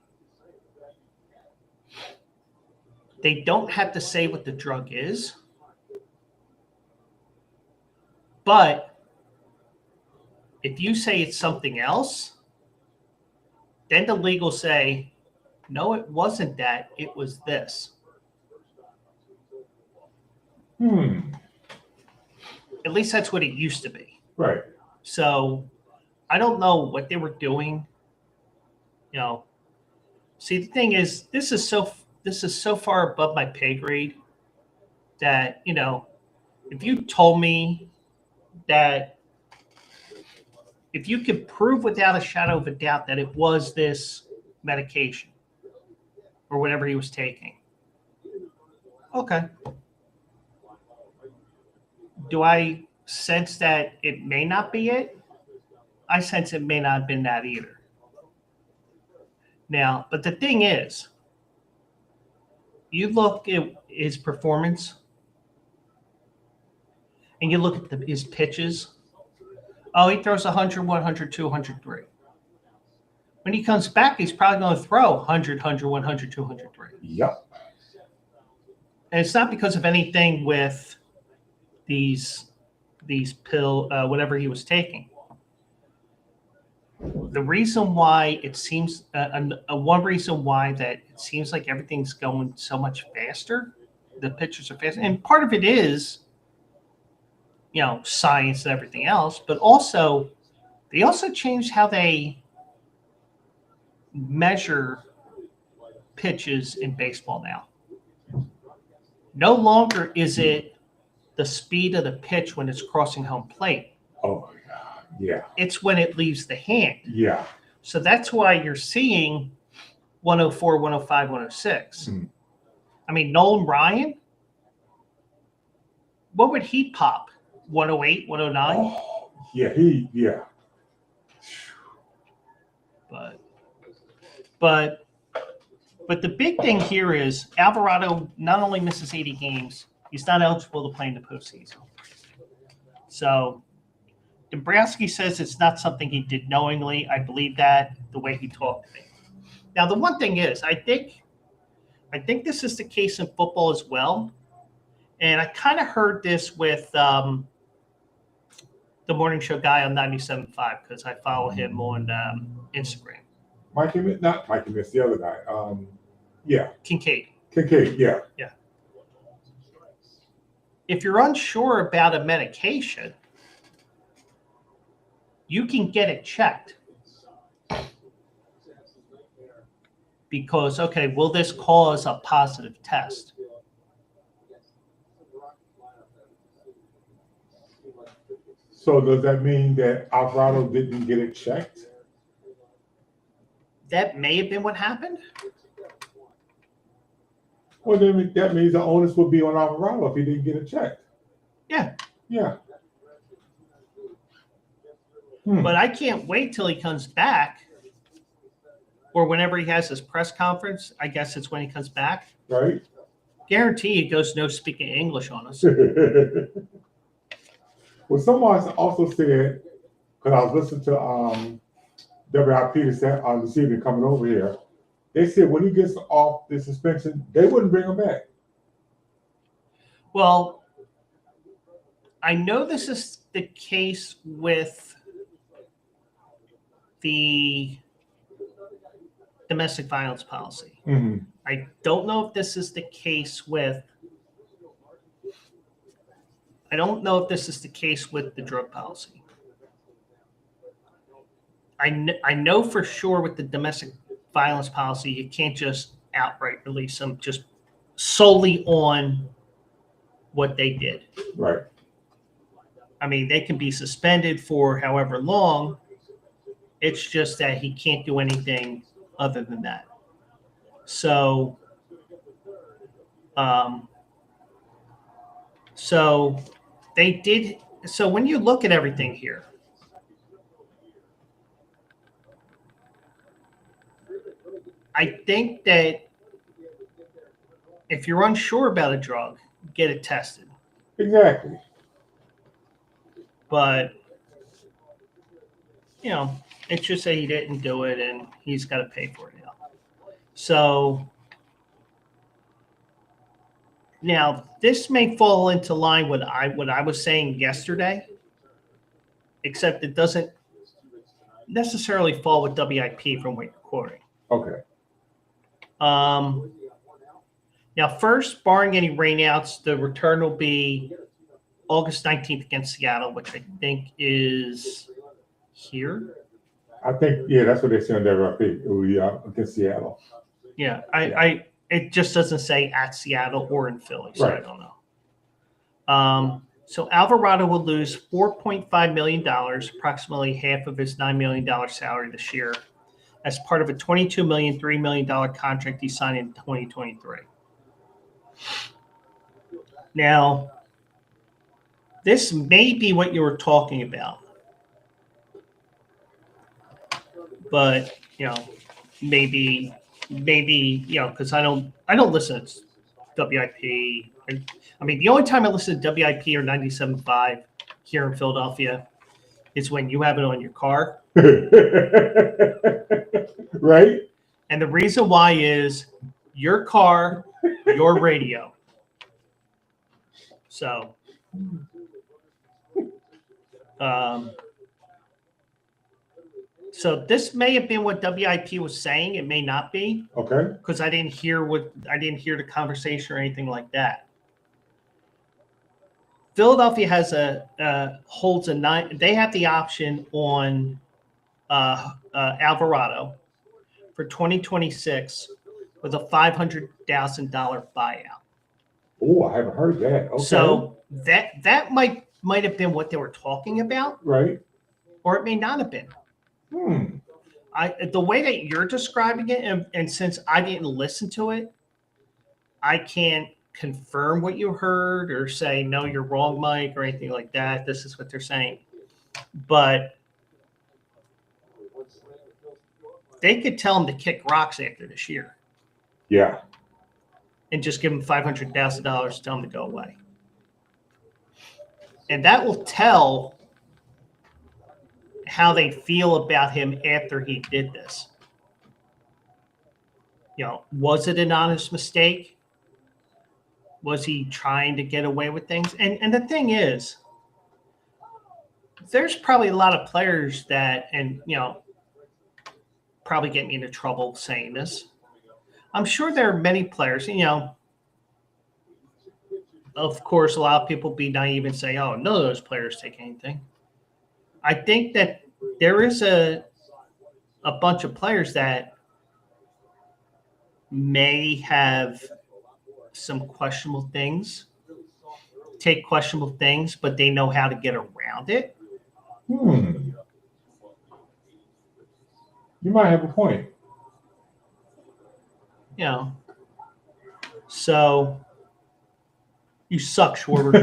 They don't have to say what the drug is, but if you say it's something else, then the league will say, no, it wasn't that, it was this. At least that's what it used to be. Right. So I don't know what they were doing. You know, see, the thing is, this is so far above my pay grade that, you know, if you told me that if you could prove without a shadow of a doubt that it was this medication or whatever he was taking, okay. Do I sense that it may not be it? I sense it may not have been that either. Now, but the thing is, you look at his performance and you look at his pitches. Oh, he throws 100, 100, 200, 103. When he comes back, he's probably going to throw 100, 100, 100, 200, 3. Yep. And it's not because of anything with these pill, whatever he was taking. The reason why it seems, one reason why that it seems like everything's going so much faster, the pitchers are faster, and part of it is, you know, science and everything else, but also they also changed how they measure pitches in baseball now. No longer is it the speed of the pitch when it's crossing home plate. Oh, yeah. It's when it leaves the hand. Yeah. So that's why you're seeing 104, 105, 106. I mean, Nolan Ryan, what would he pop? 108, 109? Oh, yeah, But the big thing here is Alvarado not only misses 80 games, he's not eligible to play in the postseason. So Dombrowski says it's not something he did knowingly. I believe that the way he talked to me. Now, the one thing is, I think this is the case in football as well. And I kind of heard this with the morning show guy on 97.5 because I follow him on Instagram. Not Mikey Miss, the other guy. Yeah. Kincaid, yeah. Yeah. If you're unsure about a medication, you can get it checked. Because, okay, will this cause a positive test? So does that mean that Alvarado didn't get it checked? That may have been what happened. Well, then that means the onus would be on Alvarado if he didn't get it checked. Yeah. Yeah. But I can't wait till he comes back or whenever he has his press conference. I guess it's when he comes back. Right. Guarantee he goes no speaking English on us. Well, someone also said, because I was listening to WIP this evening coming over here, they said when he gets off the suspension, they wouldn't bring him back. Well, I know this is the case with the domestic violence policy. Mm-hmm. I don't know if this is the case with the drug policy. I know for sure with the domestic violence policy, you can't just outright release them just solely on what they did. Right. I mean, they can be suspended for however long. It's just that he can't do anything other than that. So, so they did. So when you look at everything here, I think that if you're unsure about a drug, get it tested. Exactly. But, you know, it's just that he didn't do it and he's got to pay for it now. So now this may fall into line with what I was saying yesterday, except it doesn't necessarily fall with WIP from what you're quoting. Okay. Now, first, barring any rainouts, the return will be August 19th against Seattle, which I think is here. I think, yeah, that's what they say on WIP. It will be against Seattle. Yeah, it just doesn't say at Seattle or in Philly, so Right. I don't know. So Alvarado will lose $4.5 million, approximately half of his $9 million salary this year, as part of a $22 million, $3 million contract he signed in 2023. Now, this may be what you were talking about, but maybe because I don't listen to WIP. I mean, the only time I listen to WIP or 97.5 here in Philadelphia is when you have it on your car. Right. And the reason why is your car, your radio. So, so this may have been what WIP was saying. It may not be. Okay. Because I didn't hear the conversation or anything like that. Philadelphia has holds a 9. They have the option on Alvarado for 2026 with a $500,000 buyout. Oh, I haven't heard that. Okay. So that might have been what they were talking about, right? Or it may not have been. The way that you're describing it, and since I didn't listen to it, I can't confirm what you heard or say, no, you're wrong, Mike, or anything like that. This is what they're saying. But they could tell him to kick rocks after this year. Yeah. And just give him $500,000, tell him to go away. And that will tell how they feel about him after he did this. Was it an honest mistake? Was he trying to get away with things? And the thing is, there's probably a lot of players that, and probably get me into trouble saying this. I'm sure there are many players, of course, a lot of people be naive and say, oh, none of those players take anything. I think that there is a bunch of players that may have some questionable things, take questionable things, but they know how to get around it. You might have a point. So you suck, Schwarber.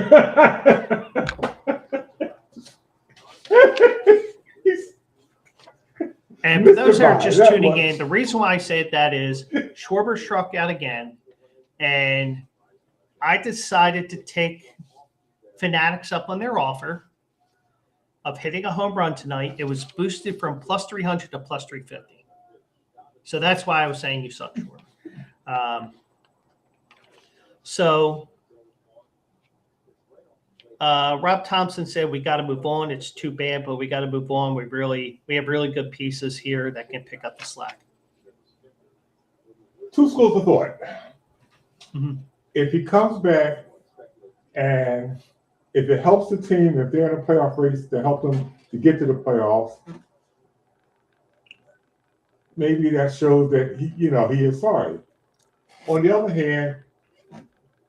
And for those that are just tuning in, the reason why I said that is Schwarber struck out again, and I decided to take Fanatics up on their offer of hitting a home run tonight. It was boosted from plus 300 to plus 350. So that's why I was saying you suck, Schwarber. Rob Thompson said we got to move on. It's too bad, but we got to move on. We have really good pieces here that can pick up the slack. Two schools of thought. Mm-hmm. If he comes back and if it helps the team, if they're in a playoff race to help them to get to the playoffs, maybe that shows that he is sorry. On the other hand,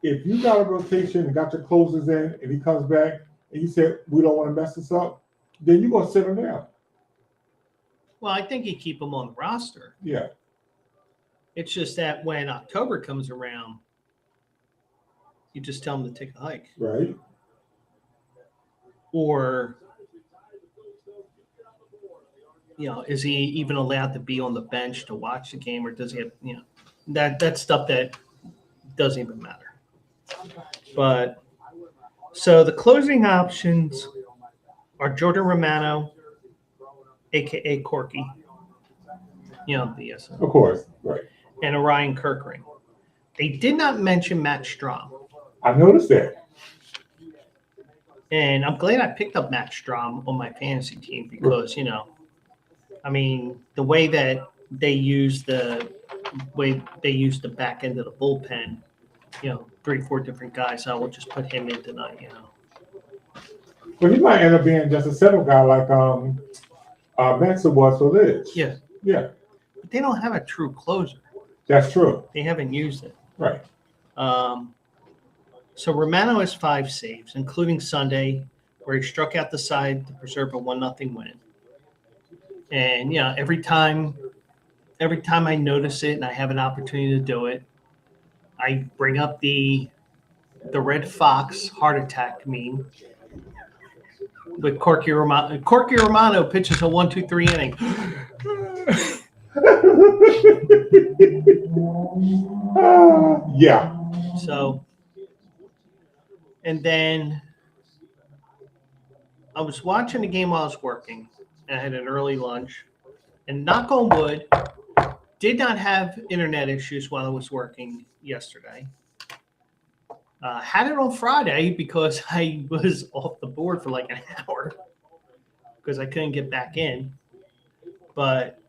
if you got a rotation and got your closers in, and he comes back and you said we don't want to mess this up, then you're gonna sit him down. Well, I think you keep him on the roster. Yeah. It's just that when October comes around, you just tell him to take a hike. Right. Or, is he even allowed to be on the bench to watch the game, or does he have, that stuff that doesn't even matter. But so the closing options are Jordan Romano, aka Corky, Of course. Right. and Orion Kirkring. They did not mention Matt Strom. I noticed that. And I'm glad I picked up Matt Strom on my fantasy team because, the way that they use the back end of the bullpen, 3-4 different guys, I will just put him in tonight, Well, he might end up being just a settle guy like Manson was for Lidge. Yeah. Yeah. But they don't have a true closer. That's true. They haven't used it. Right. So Romano has 5 saves, including Sunday, where he struck out the side to preserve a 1-0 win. And every time I notice it and I have an opportunity to do it, I bring up the Red Fox heart attack meme with Corky Romano. Corky Romano pitches a 1-2-3 inning. Yeah. So, and then I was watching the game while I was working, and I had an early lunch. And knock on wood, did not have internet issues while I was working yesterday. Had it on Friday because I was off the board for like an hour because I couldn't get back in. But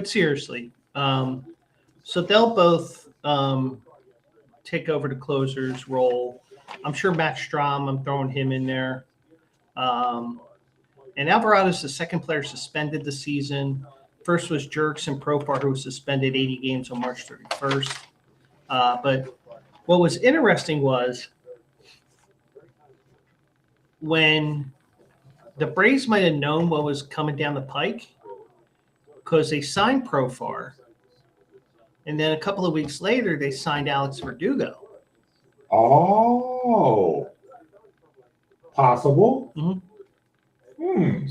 seriously, so they'll both take over the closer's role. I'm sure Matt Strom, I'm throwing him in there. And Alvarado's the second player suspended this season. First was Jerkson Profar, who was suspended 80 games on March 31st. But what was interesting was when the Braves might have known what was coming down the pike because they signed Profar. And then a couple of weeks later, they signed Alex Verdugo. Oh, possible. Mm-hmm.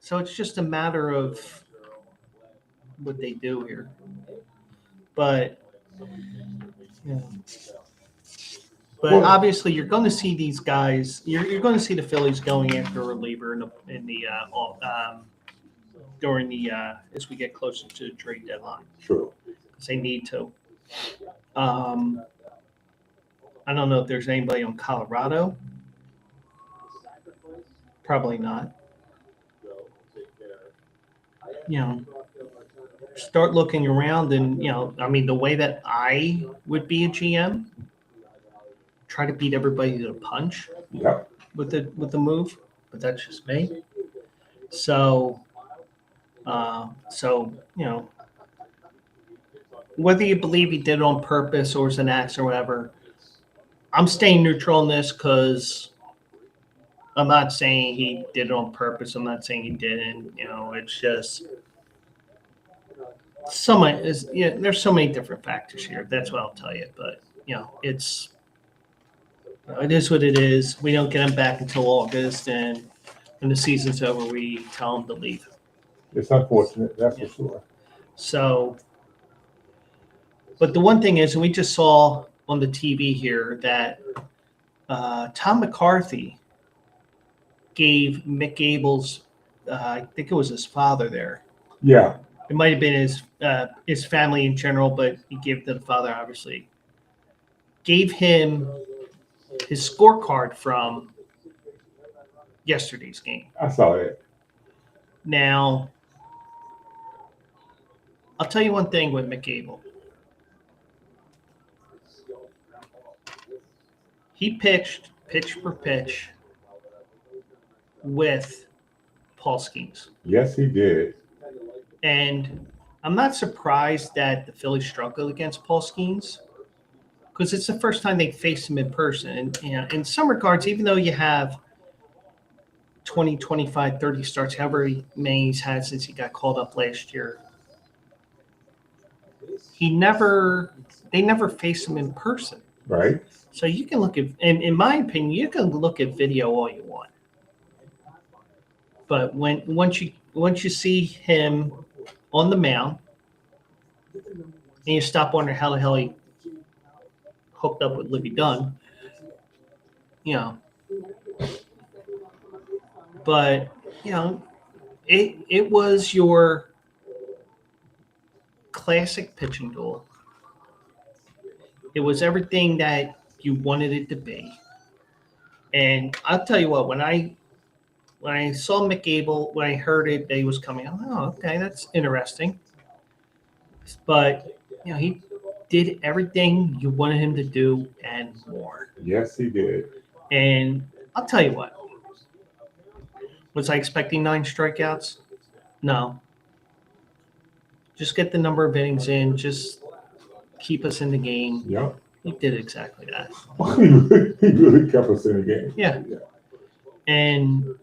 So it's just a matter of what they do here. But obviously you're going to see these guys. You're going to see the Phillies going after a reliever during the as we get closer to the trade deadline. True. Because they need to. I don't know if there's anybody on Colorado. Probably not. Start looking around and, the way that I would be a GM, try to beat everybody to the punch with the move, but that's just me. So, whether you believe he did it on purpose or it's an accident or whatever, I'm staying neutral on this because I'm not saying he did it on purpose. I'm not saying he didn't. It's just there's so many different factors here. That's what I'll tell you. But it is what it is. We don't get him back until August, and when the season's over, we tell him to leave. It's unfortunate, that's for sure. So, but the one thing is, and we just saw on the TV here that Tom McCarthy gave Mick Abel's, I think it was his father there. Yeah. It might have been his family in general, but he gave it to the father, obviously. Gave him his scorecard from yesterday's game. I saw it. Now, I'll tell you one thing with Mick Abel. He pitched pitch for pitch with Paul Skeens. Yes, he did. And I'm not surprised that the Phillies struggled against Paul Skeens because it's the first time they faced him in person. And in some regards, even though you have 20, 25, 30 starts, however many he's had since he got called up last year, they never faced him in person. Right. So you can look at, in my opinion, you can look at video all you want. But once you see him on the mound, and you stop wondering how the hell he hooked up with Libby Dunn, But it was your classic pitching duel. It was everything that you wanted it to be. And I'll tell you what, when I saw Mick Abel, when I heard it that he was coming, I'm like, oh, okay, that's interesting. But he did everything you wanted him to do and more. Yes, he did. And I'll tell you what. Was I expecting 9 strikeouts? No. Just get the number of innings in. Just keep us in the game. Yep. He did exactly that. He really kept us in the game. Yeah. And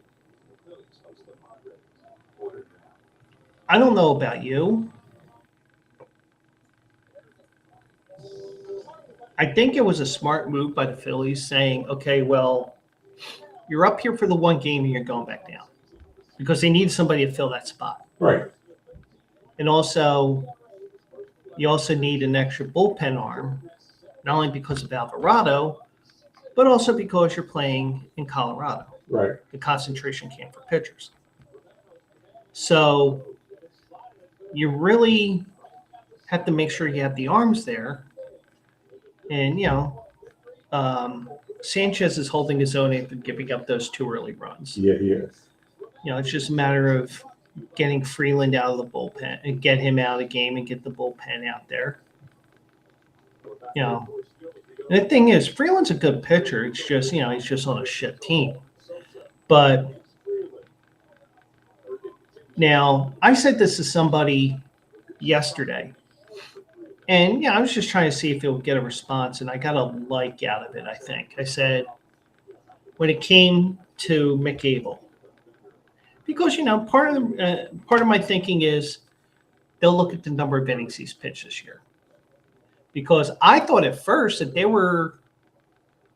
I don't know about you. I think it was a smart move by the Phillies saying, okay, well, you're up here for the one game and you're going back down because they need somebody to fill that spot. Right. And also, you also need an extra bullpen arm, not only because of Alvarado, but also because you're playing in Colorado. Right. The concentration camp for pitchers. So you really have to make sure you have the arms there. And, Sanchez is holding his own after giving up those 2 early runs. Yeah, he is. It's just a matter of getting Freeland out of the bullpen and get him out of the game and get the bullpen out there. And the thing is, Freeland's a good pitcher. It's just, he's just on a shit team. But now, I said this to somebody yesterday. And, I was just trying to see if it would get a response, and I got a like out of it, I think. I said, when it came to Mick Abel, because, part of my thinking is they'll look at the number of innings he's pitched this year. Because I thought at first that they were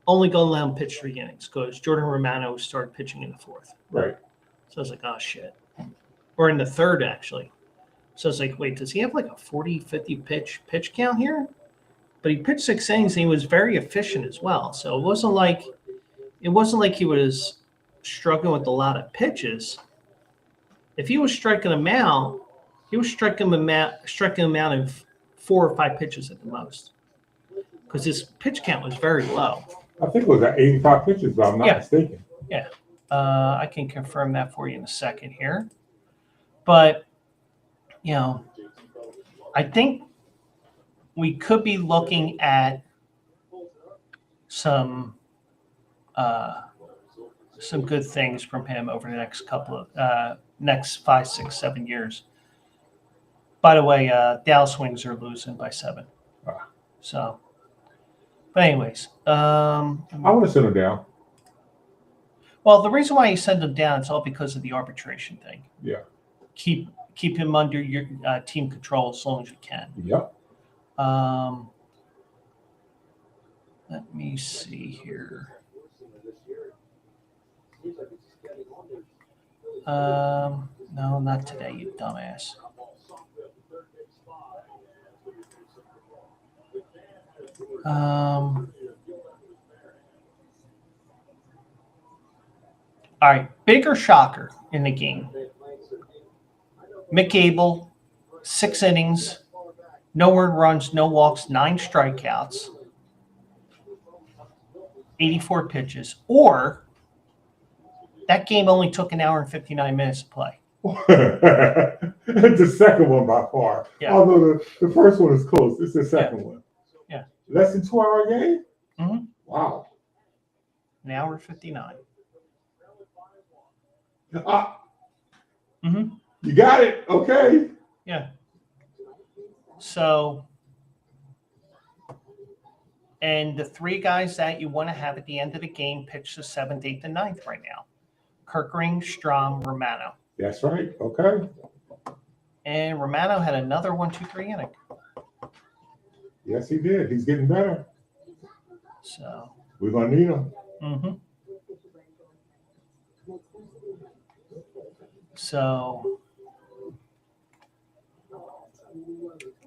only going to let him pitch 3 innings because Jordan Romano started pitching in the 4th. Right. So I was like, oh, shit. Or in the 3rd, actually. So I was like, wait, does he have like a 40, 50 pitch count here? But he pitched 6 innings and he was very efficient as well. So it wasn't like he was struggling with a lot of pitches. If he was striking them out, he was striking them out in 4 or 5 pitches at the most. Because his pitch count was very low. I think it was at 85 pitches, if I'm not mistaken. Yeah. I can confirm that for you in a second here. But I think we could be looking at some good things from him over the next 5, 6, 7 years. By the way, Dallas Wings are losing by 7. So, but anyways, I want to send him down. Well, the reason why you send him down is all because of the arbitration thing. Yeah. Keep him under your team control as long as you can. Yep. Let me see here. No, not today, you dumbass. All right, bigger shocker in the game. Mick Abel, 6 innings, no earned runs, no walks, 9 strikeouts, 84 pitches. Or that game only took an hour and 59 minutes to play. The second one by far. Yeah. Although the first one is close. It's the second one. Yeah. Less than 2-hour game? Mm-hmm. Wow. An hour and 59. Mm-hmm. You got it. Okay. Yeah. So, and the three guys that you want to have at the end of the game pitch the 7th, 8th, and 9th right now. Kirkring, Strom, Romano. That's right. Okay. And Romano had another 1-2-3 inning. Yes, he did. He's getting better. So we're gonna need him. Mm-hmm. So,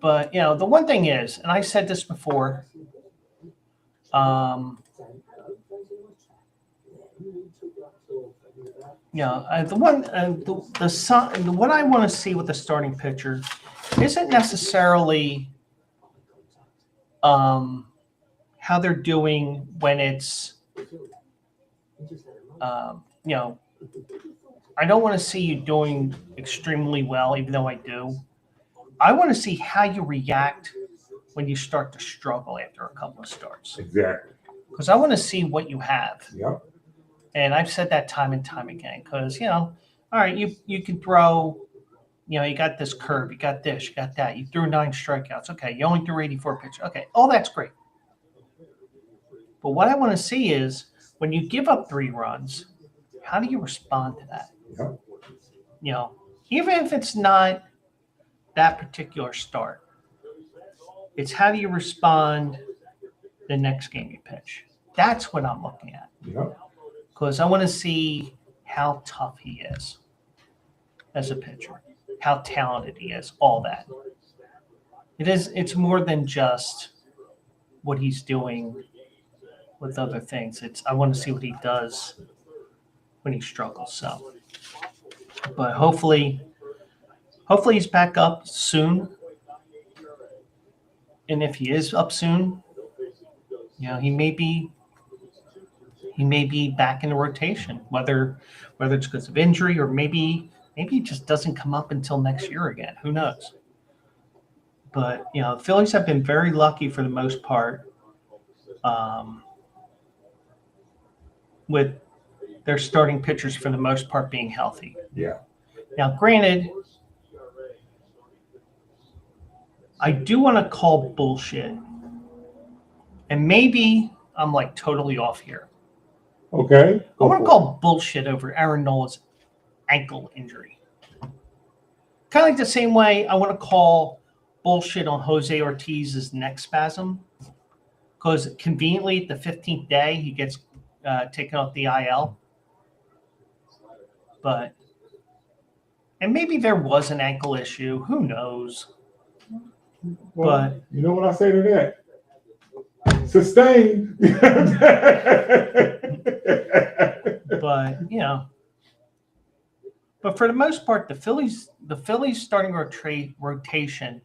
but the one thing is, and I said this before, the what I want to see with the starting pitcher isn't necessarily how they're doing when it's I don't want to see you doing extremely well, even though I do. I want to see how you react when you start to struggle after a couple of starts. Exactly. Because I want to see what you have. Yep. And I've said that time and time again. Because, all right, you can throw, you got this curve, you got this, you got that. You threw 9 strikeouts. Okay, you only threw 84 pitches. Okay, all that's great. But what I want to see is when you give up 3 runs, how do you respond to that? Yep. Even if it's not that particular start, it's how do you respond the next game you pitch. That's what I'm looking at. Yep. Because I want to see how tough he is as a pitcher, how talented he is, all that. It's more than just what he's doing with other things. I want to see what he does when he struggles. So, but hopefully he's back up soon. And if he is up soon, he may be back in the rotation, whether it's because of injury or maybe he just doesn't come up until next year again. Who knows? But the Phillies have been very lucky for the most part with their starting pitchers for the most part being healthy. Yeah. Now, granted, I do want to call bullshit, and maybe I'm like totally off here. Okay. I want to call bullshit over Aaron Nola's ankle injury. Kind of like the same way I want to call bullshit on Jose Ortiz's neck spasm, because conveniently at the 15th day he gets taken off the IL. And maybe there was an ankle issue. Who knows? Well, but you know what I say to that? Sustain. But for the most part, the Phillies starting rotation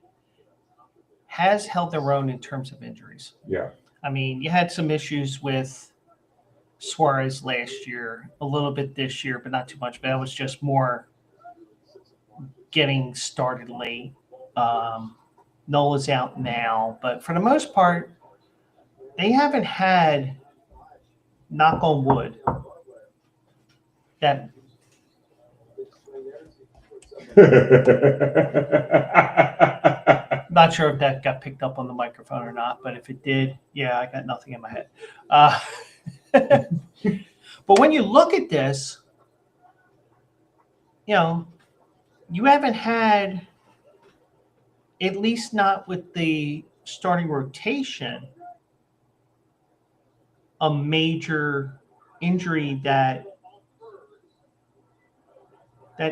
has held their own in terms of injuries. Yeah. I mean, you had some issues with Suarez last year, a little bit this year, but not too much. But that was just more getting started late. Nola's out now, but for the most part, they haven't had, knock on wood, that. Not sure if that got picked up on the microphone or not, but if it did, yeah, I got nothing in my head. But when you look at this, you haven't had, at least not with the starting rotation, a major injury that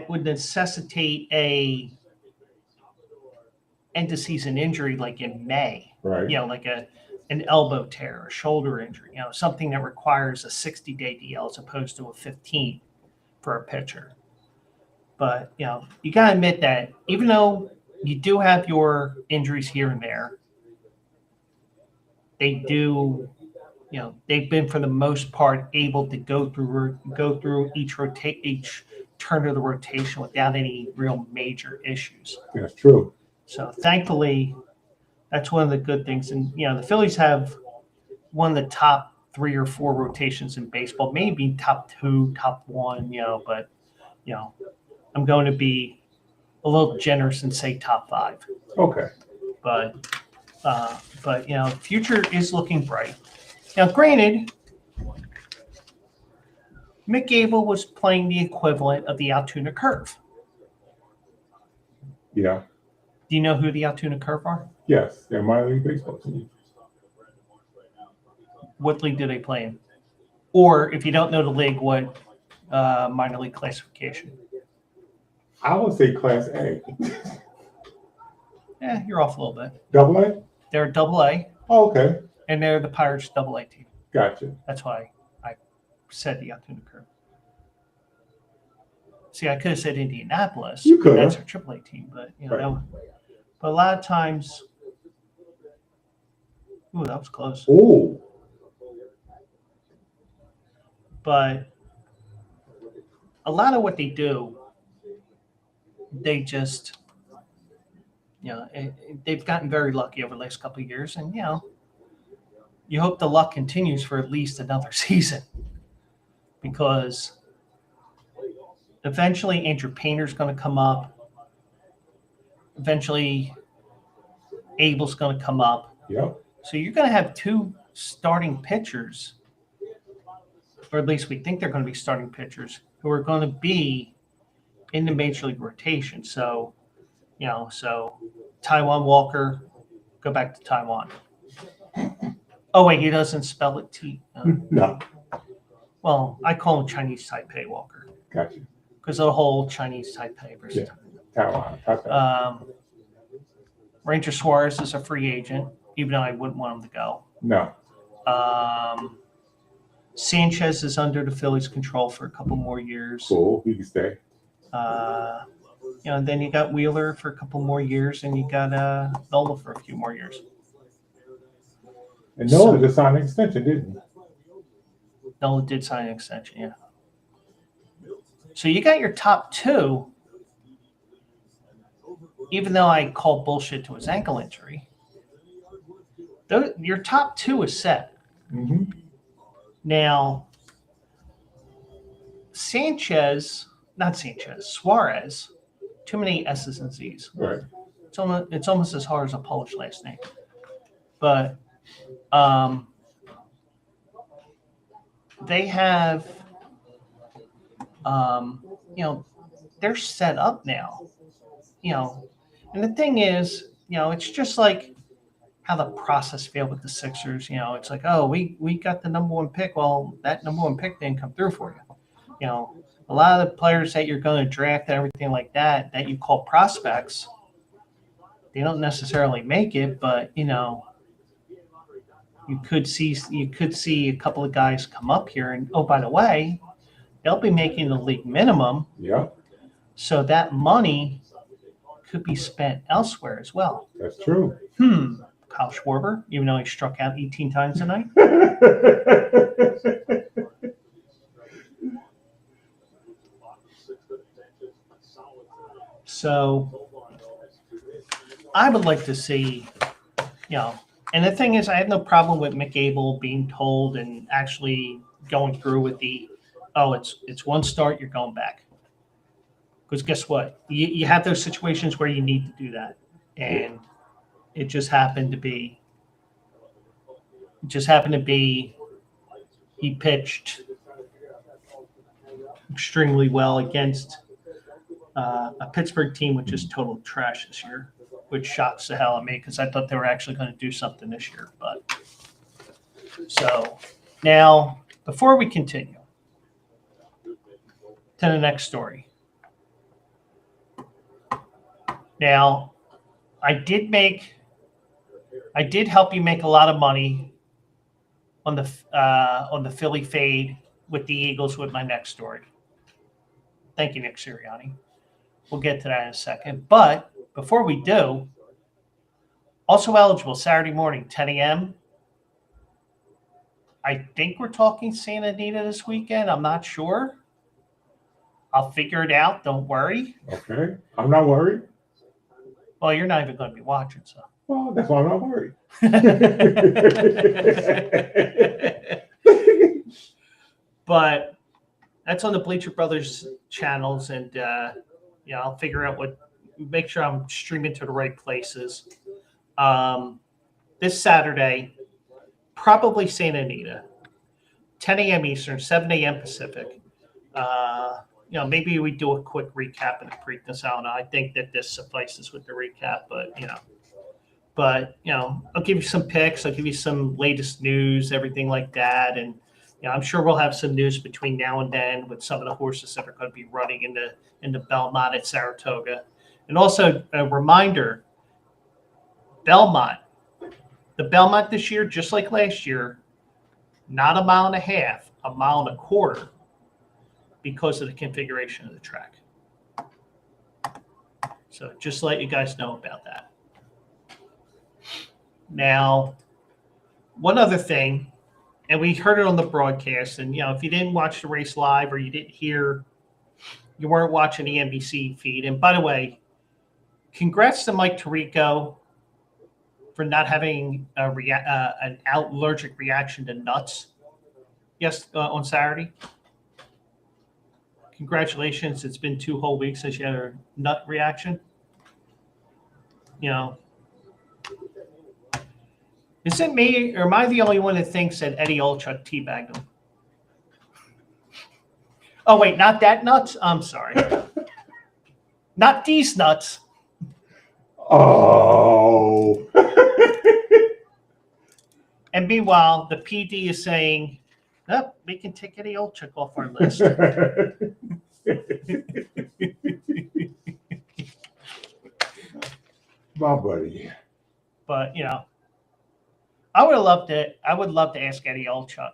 would necessitate a end of season injury like in May. Right. Like an elbow tear, a shoulder injury, something that requires a 60-day DL as opposed to a 15 for a pitcher. But, you got to admit that even though you do have your injuries here and there, they do, they've been for the most part able to go through each turn of the rotation without any real major issues. That's true. So thankfully, that's one of the good things. And, the Phillies have one of the top 3 or 4 rotations in baseball, maybe top 2, top 1, but, I'm going to be a little generous and say top 5. Okay. But the future is looking bright. Now, granted, Mick Abel was playing the equivalent of the Altoona Curve. Yeah. Do you know who the Altoona Curve are? Yes. They're minor league baseball team. What league do they play in? Or if you don't know the league, what minor league classification? I would say Class A. Yeah, you're off a little bit. Double A? They're Double A, Oh, okay. and they're the Pirates Double A team. Gotcha. That's why I said the Altoona Curve. See, I could have said Indianapolis. You could That's have. our Triple A team, but Right. but a lot of times. Ooh, that was close. Oh. But a lot of what they do, they just, they've gotten very lucky over the last couple of years, and you hope the luck continues for at least another season, because eventually Andrew Painter's going to come up. Eventually, Abel's going to come up. Yep. So you're going to have 2 starting pitchers, or at least we think they're going to be starting pitchers, who are going to be in the major league rotation. So, so Taiwan Walker, go back to Taiwan. Oh, wait, he doesn't spell it T. No. Well, I call him Chinese Taipei Walker Gotcha. because of the whole Chinese Taipei versus Taiwan. Ranger Suarez is a free agent, even though I wouldn't want him to go. No. Sanchez is under the Phillies' control for a couple more years. Cool. He can stay. And then you got Wheeler for a couple more years, and you got Nola for a few more years. And Nola just signed an extension, didn't he? Nola did sign an extension, yeah. So you got your top 2, even though I called bullshit to his ankle injury. Your top 2 is set. Mm-hmm. Now, Suarez, too many S's and Z's. Right. It's almost as hard as a Polish last name. But they have, they're set up now. And the thing is, it's just like how the process failed with the Sixers. It's like, oh, we got the number 1 pick. Well, that number 1 pick didn't come through for you. A lot of the players that you're going to draft and everything like that you call prospects, they don't necessarily make it, but you could see a couple of guys come up here, and oh, by the way, they'll be making the league minimum. Yeah. So that money could be spent elsewhere as well. That's true. Kyle Schwarber, even though he struck out 18 times tonight. So I would like to see, and the thing is, I have no problem with Mick Abel being told and actually going through with it's 1 start, you're going back. Because guess what? You have those situations where you need to do that. And it just happened to be he pitched extremely well against a Pittsburgh team which is total trash this year, which shocks the hell out of me because I thought they were actually going to do something this year. But so now, before we continue to the next story, now I did help you make a lot of money on the Philly fade with the Eagles with my next story. Thank you, Nick Sirianni. We'll get to that in a second. But before we do, also eligible Saturday morning, 10 a.m. I think we're talking Santa Anita this weekend. I'm not sure. I'll figure it out. Don't worry. Okay. I'm not worried. Well, you're not even going to be watching, so. Well, that's why I'm not worried. But that's on the Bleacher Brothers channels, and I'll figure out make sure I'm streaming to the right places. This Saturday, probably Santa Anita, 10 a.m. Eastern, 7 a.m. Pacific. Maybe we do a quick recap of the Preakness. I don't know. I think that this suffices with the recap, but I'll give you some picks. I'll give you some latest news, everything like that, and I'm sure we'll have some news between now and then with some of the horses that are going to be running into Belmont at Saratoga, and also a reminder: Belmont, the Belmont this year, just like last year, not a mile and a half, a mile and a quarter, because of the configuration of the track. So just to let you guys know about that. Now, one other thing, and we heard it on the broadcast, and if you didn't watch the race live or you didn't hear, you weren't watching the NBC feed. And by the way, congrats to Mike Tirico for not having an allergic reaction to nuts. Yes, on Saturday. Congratulations. It's been 2 whole weeks since you had a nut reaction. Is it me, or am I the only one that thinks that Eddie Olchuk teabagged him? Oh, wait, not that nuts? I'm sorry. Not these nuts. Oh. And meanwhile, the PD is saying, oh, we can take Eddie Olchuk off our list. My buddy. But, I would love to ask Eddie Olchuk.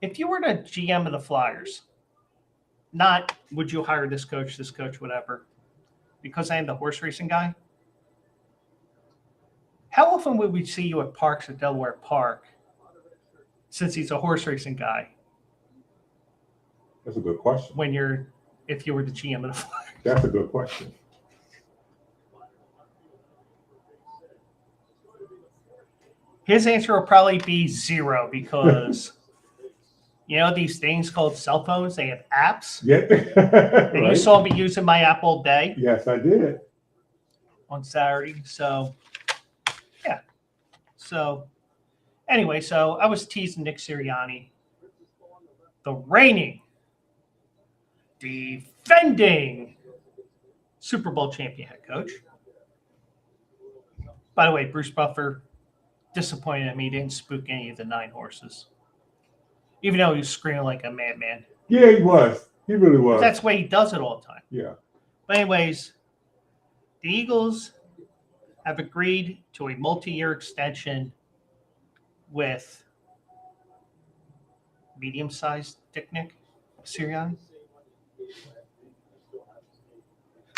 If you were the GM of the Flyers, not would you hire this coach, whatever, because I am the horse racing guy, how often would we see you at parks at Delaware Park since he's a horse racing guy? That's a good question. If you were the GM of the Flyers? That's a good question. His answer will probably be 0 because, these things called cell phones, they have apps. Yeah. And Right. you saw me using my app all day. Yes, I did. On Saturday. So, yeah. So, anyway, I was teasing Nick Sirianni, the reigning, defending Super Bowl champion head coach. By the way, Bruce Buffer disappointed at me. He didn't spook any of the 9 horses, even though he was screaming like a madman. Yeah, he was. He really was. That's the way he does it all the time. Yeah. But anyways, the Eagles have agreed to a multi-year extension with medium-sized Dick Nick Sirianni.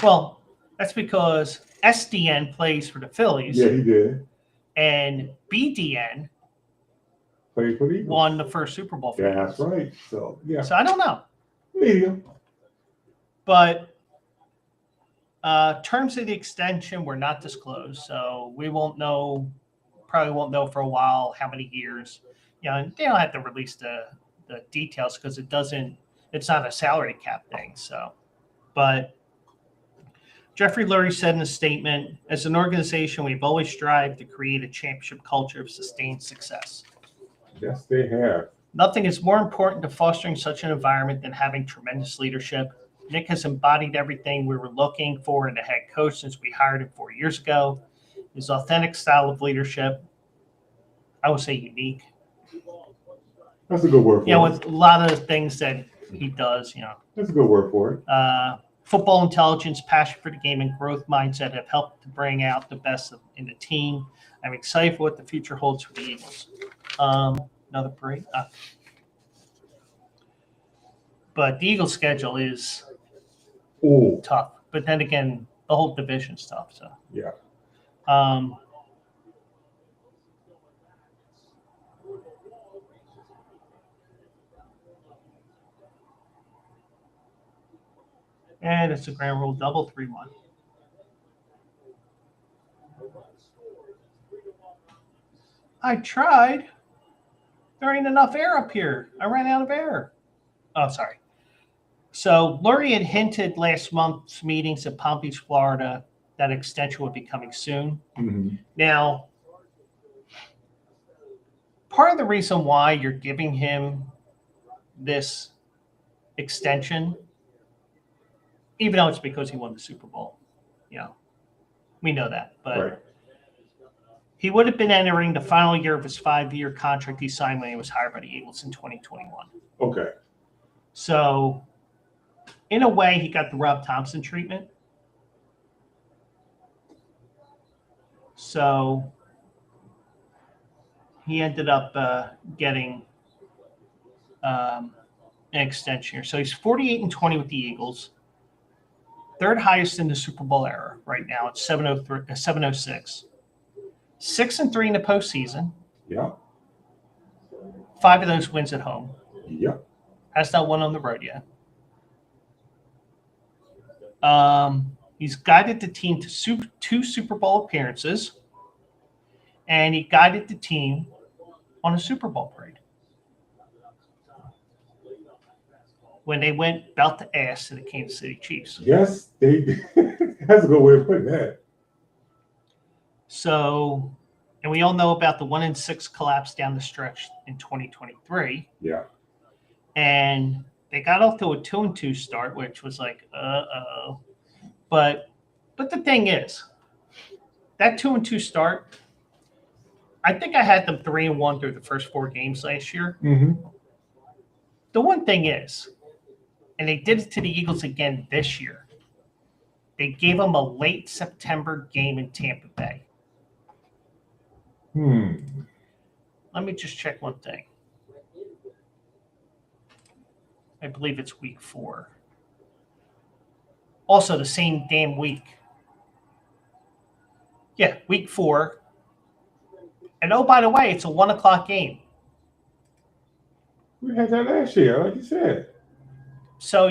Well, that's because SDN plays for the Phillies. Yeah, he did. And BDN Played for the Eagles. won the first Super Bowl for the That's Eagles. right. So, yeah. So I don't know. Medium. But terms of the extension were not disclosed, so we probably won't know for a while how many years. And they don't have to release the details because it's not a salary cap thing. So, but Jeffrey Lurie said in a statement, as an organization, we've always strived to create a championship culture of sustained success. Yes, they have. Nothing is more important to fostering such an environment than having tremendous leadership. Nick has embodied everything we were looking for in a head coach since we hired him 4 years ago. His authentic style of leadership, I would say unique. That's a good word for it. With a lot of the things that he does, That's a good word for it. Football intelligence, passion for the game, and growth mindset have helped to bring out the best in the team. I'm excited for what the future holds for the Eagles. Another parade. But the Eagles' schedule is tough. But then again, the whole division's tough. So yeah. And it's a grand rule double 3-1. I tried. There ain't enough air up here. I ran out of air. Oh, sorry. So Lurie had hinted last month's meetings at Palm Beach, Florida, that extension would be coming soon. Mhm. Now, part of the reason why you're giving him this extension, even though it's because he won the Super Bowl, we know that, but Right. he would have been entering the final year of his 5-year contract he signed when he was hired by the Eagles in 2021. Okay. So, in a way, he got the Rob Thompson treatment. So, he ended up getting an extension here. So, he's 48-20 with the Eagles. Third highest in the Super Bowl era right now. It's 706. 6-3 in the postseason. Yeah. 5 of those wins at home. Yeah. Has not won on the road yet. He's guided the team to 2 Super Bowl appearances, and he guided the team on a Super Bowl parade when they went belt to ass to the Kansas City Chiefs. Yes, they did. That's a good way of putting that. So, and we all know about the 1-6 collapse down the stretch in 2023. Yeah. And they got off to a 2-2 start, which was like, uh-oh. But the thing is, that 2-2 start, I think I had them 3-1 through the first 4 games last year. Mm-hmm. The one thing is, and they did it to the Eagles again this year, they gave them a late September game in Tampa Bay. Let me just check one thing. I believe it's week 4. Also, the same damn week. Yeah, week 4. And oh, by the way, it's a 1:00 game. We had that last year, like you said. So,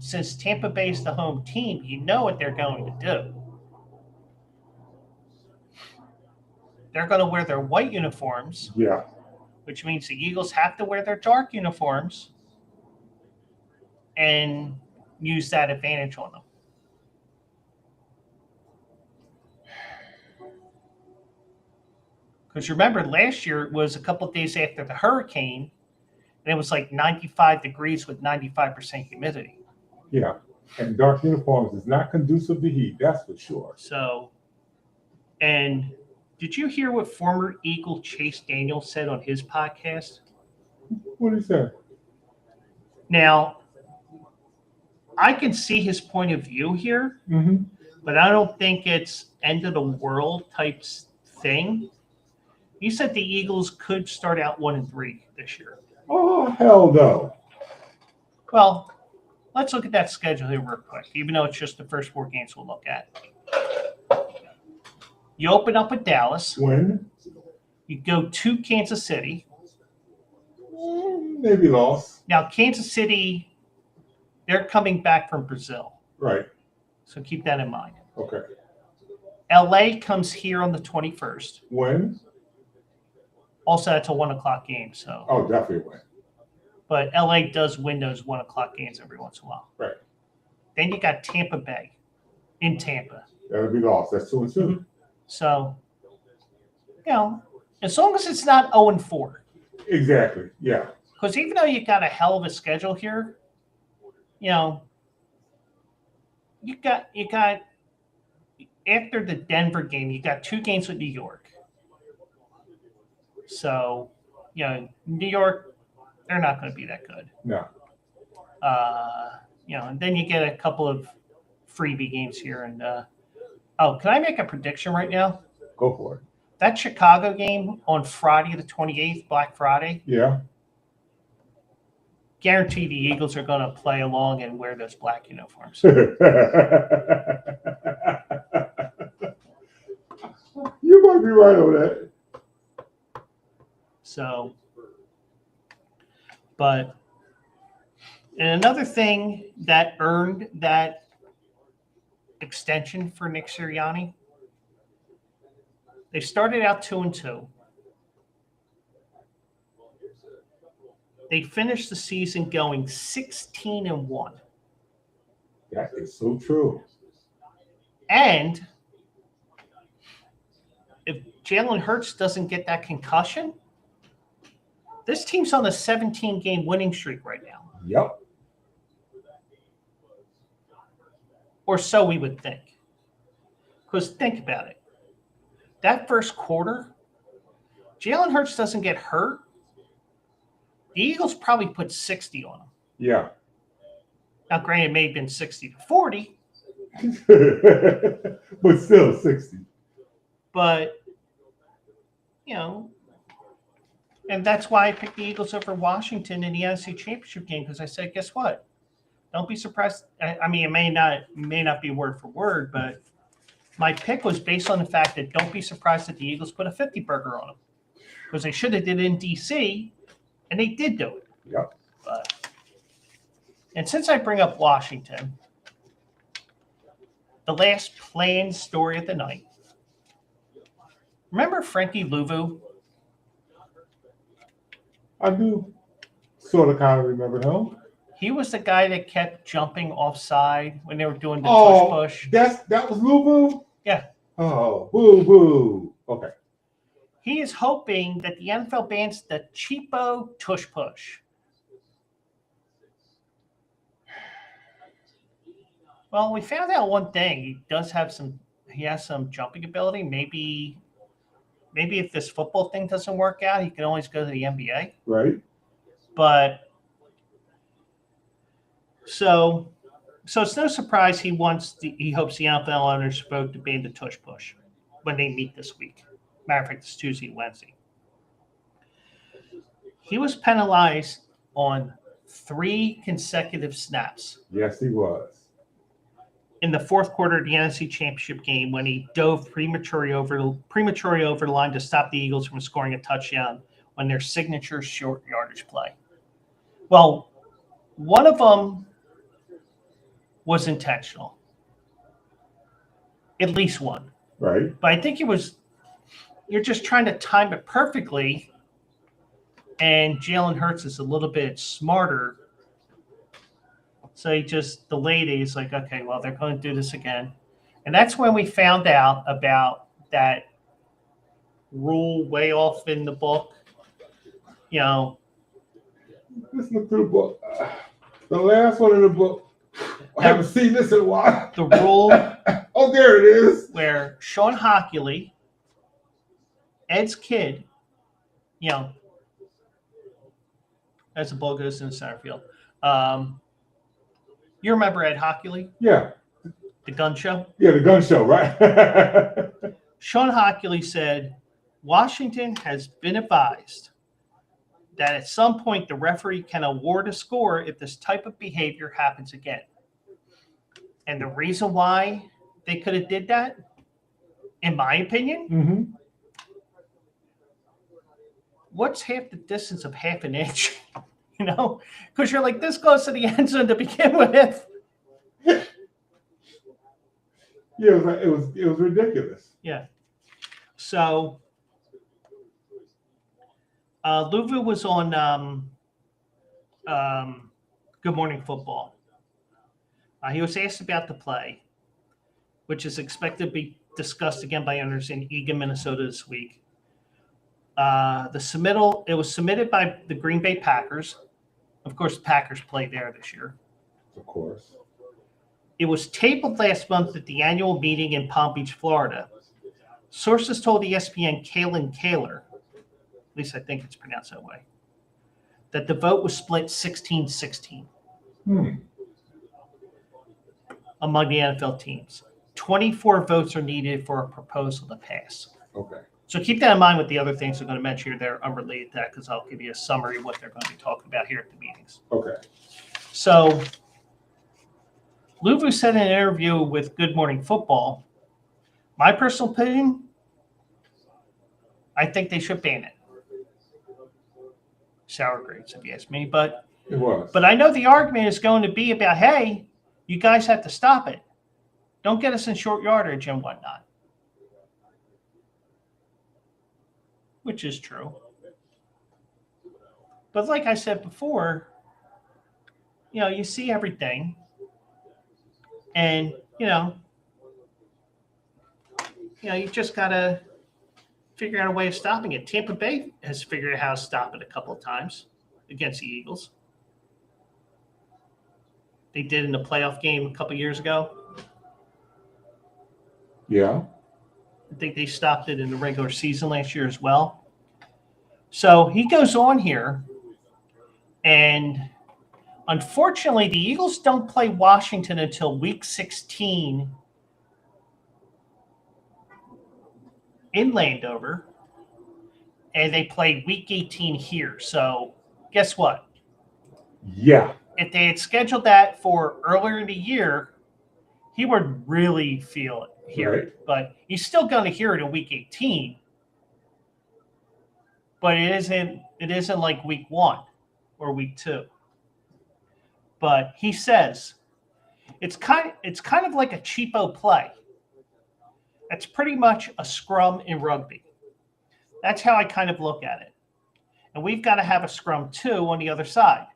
since Tampa Bay's the home team, you know what they're going to do. They're going to wear their white uniforms. Yeah. Which means the Eagles have to wear their dark uniforms and use that advantage on them. Because remember, last year it was a couple of days after the hurricane, and it was like 95 degrees with 95% humidity. Yeah. And dark uniforms is not conducive to heat, that's for sure. So, and did you hear what former Eagle Chase Daniel said on his podcast? What did he say? Now, I can see his point of view here, Mm-hmm. but I don't think it's end of the world type thing. He said the Eagles could start out 1-3 this year. Oh, hell no. Well, let's look at that schedule here real quick, even though it's just the first 4 games we'll look at. You open up with Dallas. When? You go to Kansas City. Maybe lost. Now, Kansas City, they're coming back from Brazil. Right. So keep that in mind. Okay. LA comes here on the 21st. When? Also, that's a 1:00 game. So. Oh, definitely when. But LA does win those 1:00 games every once in a while. Right. Then you got Tampa Bay in Tampa. That'll be lost. That's 2-2. Mm-hmm. So, as long as it's not 0-4. Exactly. Yeah. Because even though you got a hell of a schedule here, you got after the Denver game, you got 2 games with New York. So, New York, they're not going to be that good. No. And then you get a couple of freebie games here. And can I make a prediction right now? Go for it. That Chicago game on Friday the 28th, Black Friday. Yeah. Guarantee the Eagles are going to play along and wear those black uniforms. You might be right on that. So, and another thing that earned that extension for Nick Sirianni, they started out 2-2. They finished the season going 16-1. That is so true. And if Jalen Hurts doesn't get that concussion, this team's on a 17-game winning streak right now. Yep. Or so we would think. Because think about it. That first quarter, Jalen Hurts doesn't get hurt. The Eagles probably put 60 on him. Yeah. Now, granted, it may have been 60-40. But still 60. But, you know, and that's why I picked the Eagles over Washington in the NFC Championship game, because I said, guess what? Don't be surprised. I mean, it may not be word for word, but my pick was based on the fact that don't be surprised that the Eagles put a 50 burger on them, because they should have did it in D.C., and they did do it. Yep. And since I bring up Washington, the last planned story of the night. Remember Frankie Luvu? I do sort of kind of remember him. He was the guy that kept jumping offside when they were doing the tush push. That was Luvu? Yeah. Oh, boo boo. Okay. He is hoping that the NFL bans the cheapo tush push. Well, we found out one thing. He has some jumping ability. Maybe if this football thing doesn't work out, he can always go to the NBA. Right. But so it's no surprise he hopes the NFL owners vote to ban the tush push when they meet this week. Matter of fact, it's Tuesday and Wednesday. He was penalized on 3 consecutive snaps. Yes, he was. In the fourth quarter of the NFC Championship game, when he dove prematurely over the line to stop the Eagles from scoring a touchdown on their signature short yardage play. Well, one of them was intentional. At least one. Right. But I think you're just trying to time it perfectly, and Jalen Hurts is a little bit smarter. So he just delayed it. He's like, okay, well, they're going to do this again. And that's when we found out about that rule way off in the book. You know. Let's look through the book. The last one in the book. I haven't seen this in a while. The rule. Oh, there it is. Where Sean Hockley, Ed's kid, you know, as the ball goes in the center field. You remember Ed Hockley? Yeah. The gun show? Yeah, the gun show, right? Sean Hockley said, Washington has been advised that at some point the referee can award a score if this type of behavior happens again. And the reason why they could have did that, in my opinion, what's half the distance of half an inch? You know, because you're like this close to the end zone to begin with. Yeah, it was ridiculous. Yeah. So Luvu was on Good Morning Football. He was asked about the play, which is expected to be discussed again by owners in Eagan, Minnesota this week. It was submitted by the Green Bay Packers. Of course, the Packers played there this year. Of course. It was tabled last month at the annual meeting in Palm Beach, Florida. Sources told ESPN Kalen Kaler, at least I think it's pronounced that way, that the vote was split 16-16 among the NFL teams. 24 votes are needed for a proposal to pass. Okay. So keep that in mind with the other things I'm going to mention here. They're unrelated to that because I'll give you a summary of what they're going to be talking about here at the meetings. Okay. So Luvu said in an interview with Good Morning Football, my personal opinion, I think they should ban it. Sour grapes, if you ask me. But it was. But I know the argument is going to be about, hey, you guys have to stop it. Don't get us in short yardage and whatnot. Which is true. But like I said before, you see everything, and you just gotta figure out a way of stopping it. Tampa Bay has figured out how to stop it a couple of times against the Eagles. They did in the playoff game a couple of years ago. Yeah. I think they stopped it in the regular season last year as well. So he goes on here, and unfortunately, the Eagles don't play Washington until week 16 in Landover, and they play week 18 here. So guess what? Yeah. If they had scheduled that for earlier in the year, he would really feel it here. Right. But he's still going to hear it in week 18. But it isn't like week 1 or week 2. But he says it's kind of like a cheapo play. It's pretty much a scrum in rugby. That's how I kind of look at it. And we've got to have a scrum too on the other side.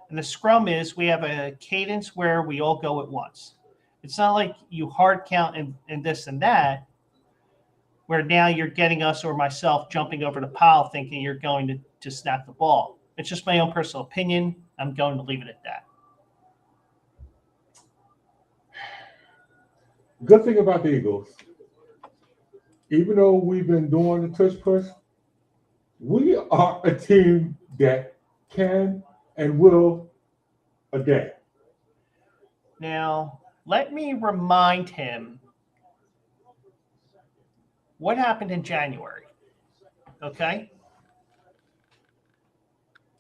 And the scrum is we have a cadence where we all go at once. It's not like you hard count and this and that, where now you're getting us or myself jumping over the pile thinking you're going to snap the ball. It's just my own personal opinion. I'm going to leave it at that. Good thing about the Eagles, even though we've been doing the tush push, we are a team that can and will adapt. Now, let me remind him what happened in January. Okay?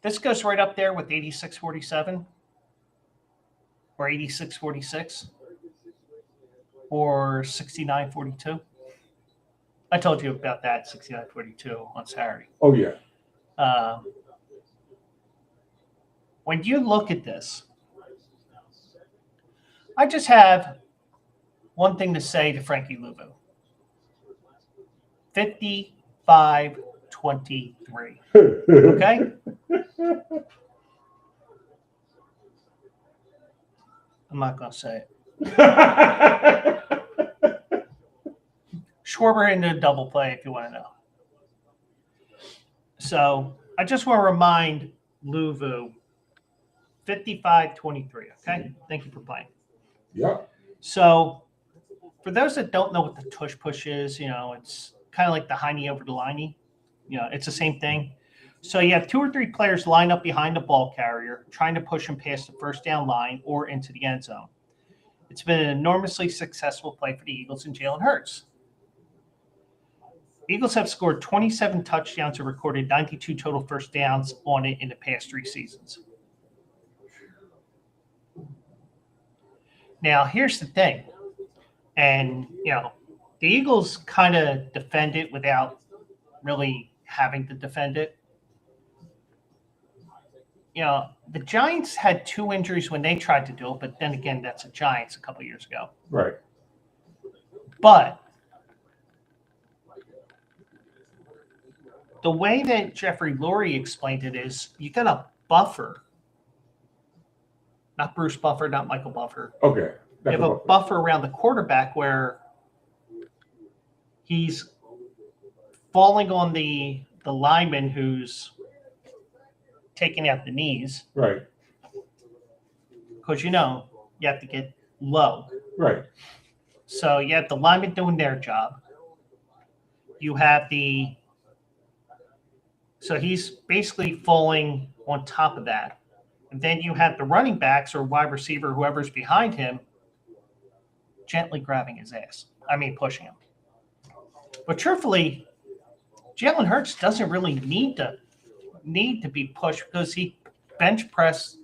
This goes right up there with 86-47 or 86-46 or 69-42. I told you about that 69-42 on Saturday. Oh, yeah. When you look at this, I just have one thing to say to Frankie Luvu. 55-23. Okay? I'm not going to say it. Schwarber into a double play if you want to know. So I just want to remind Luvu, 55-23. Okay? Thank you for playing. Yep. So for those that don't know what the tush push is, it's kind of like the hiney over the liney. It's the same thing. So you have 2 or 3 players lined up behind the ball carrier, trying to push him past the first down line or into the end zone. It's been an enormously successful play for the Eagles and Jalen Hurts. Eagles have scored 27 touchdowns and recorded 92 total first downs on it in the past 3 seasons. Now, here's the thing. And, the Eagles kind of defend it without really having to defend it. The Giants had 2 injuries when they tried to do it, but then again, that's the Giants a couple of years ago. Right. But the way that Jeffrey Lurie explained it is you got a buffer. Not Bruce Buffer, not Michael Buffer. Okay. You have a buffer around the quarterback where he's falling on the lineman who's taking out the knees. Right. Because, you have to get low. Right. So you have the lineman doing their job. You have so he's basically falling on top of that. And then you have the running backs or wide receiver, whoever's behind him, gently grabbing his ass. Pushing him. But truthfully, Jalen Hurts doesn't really need to be pushed because he deadlifts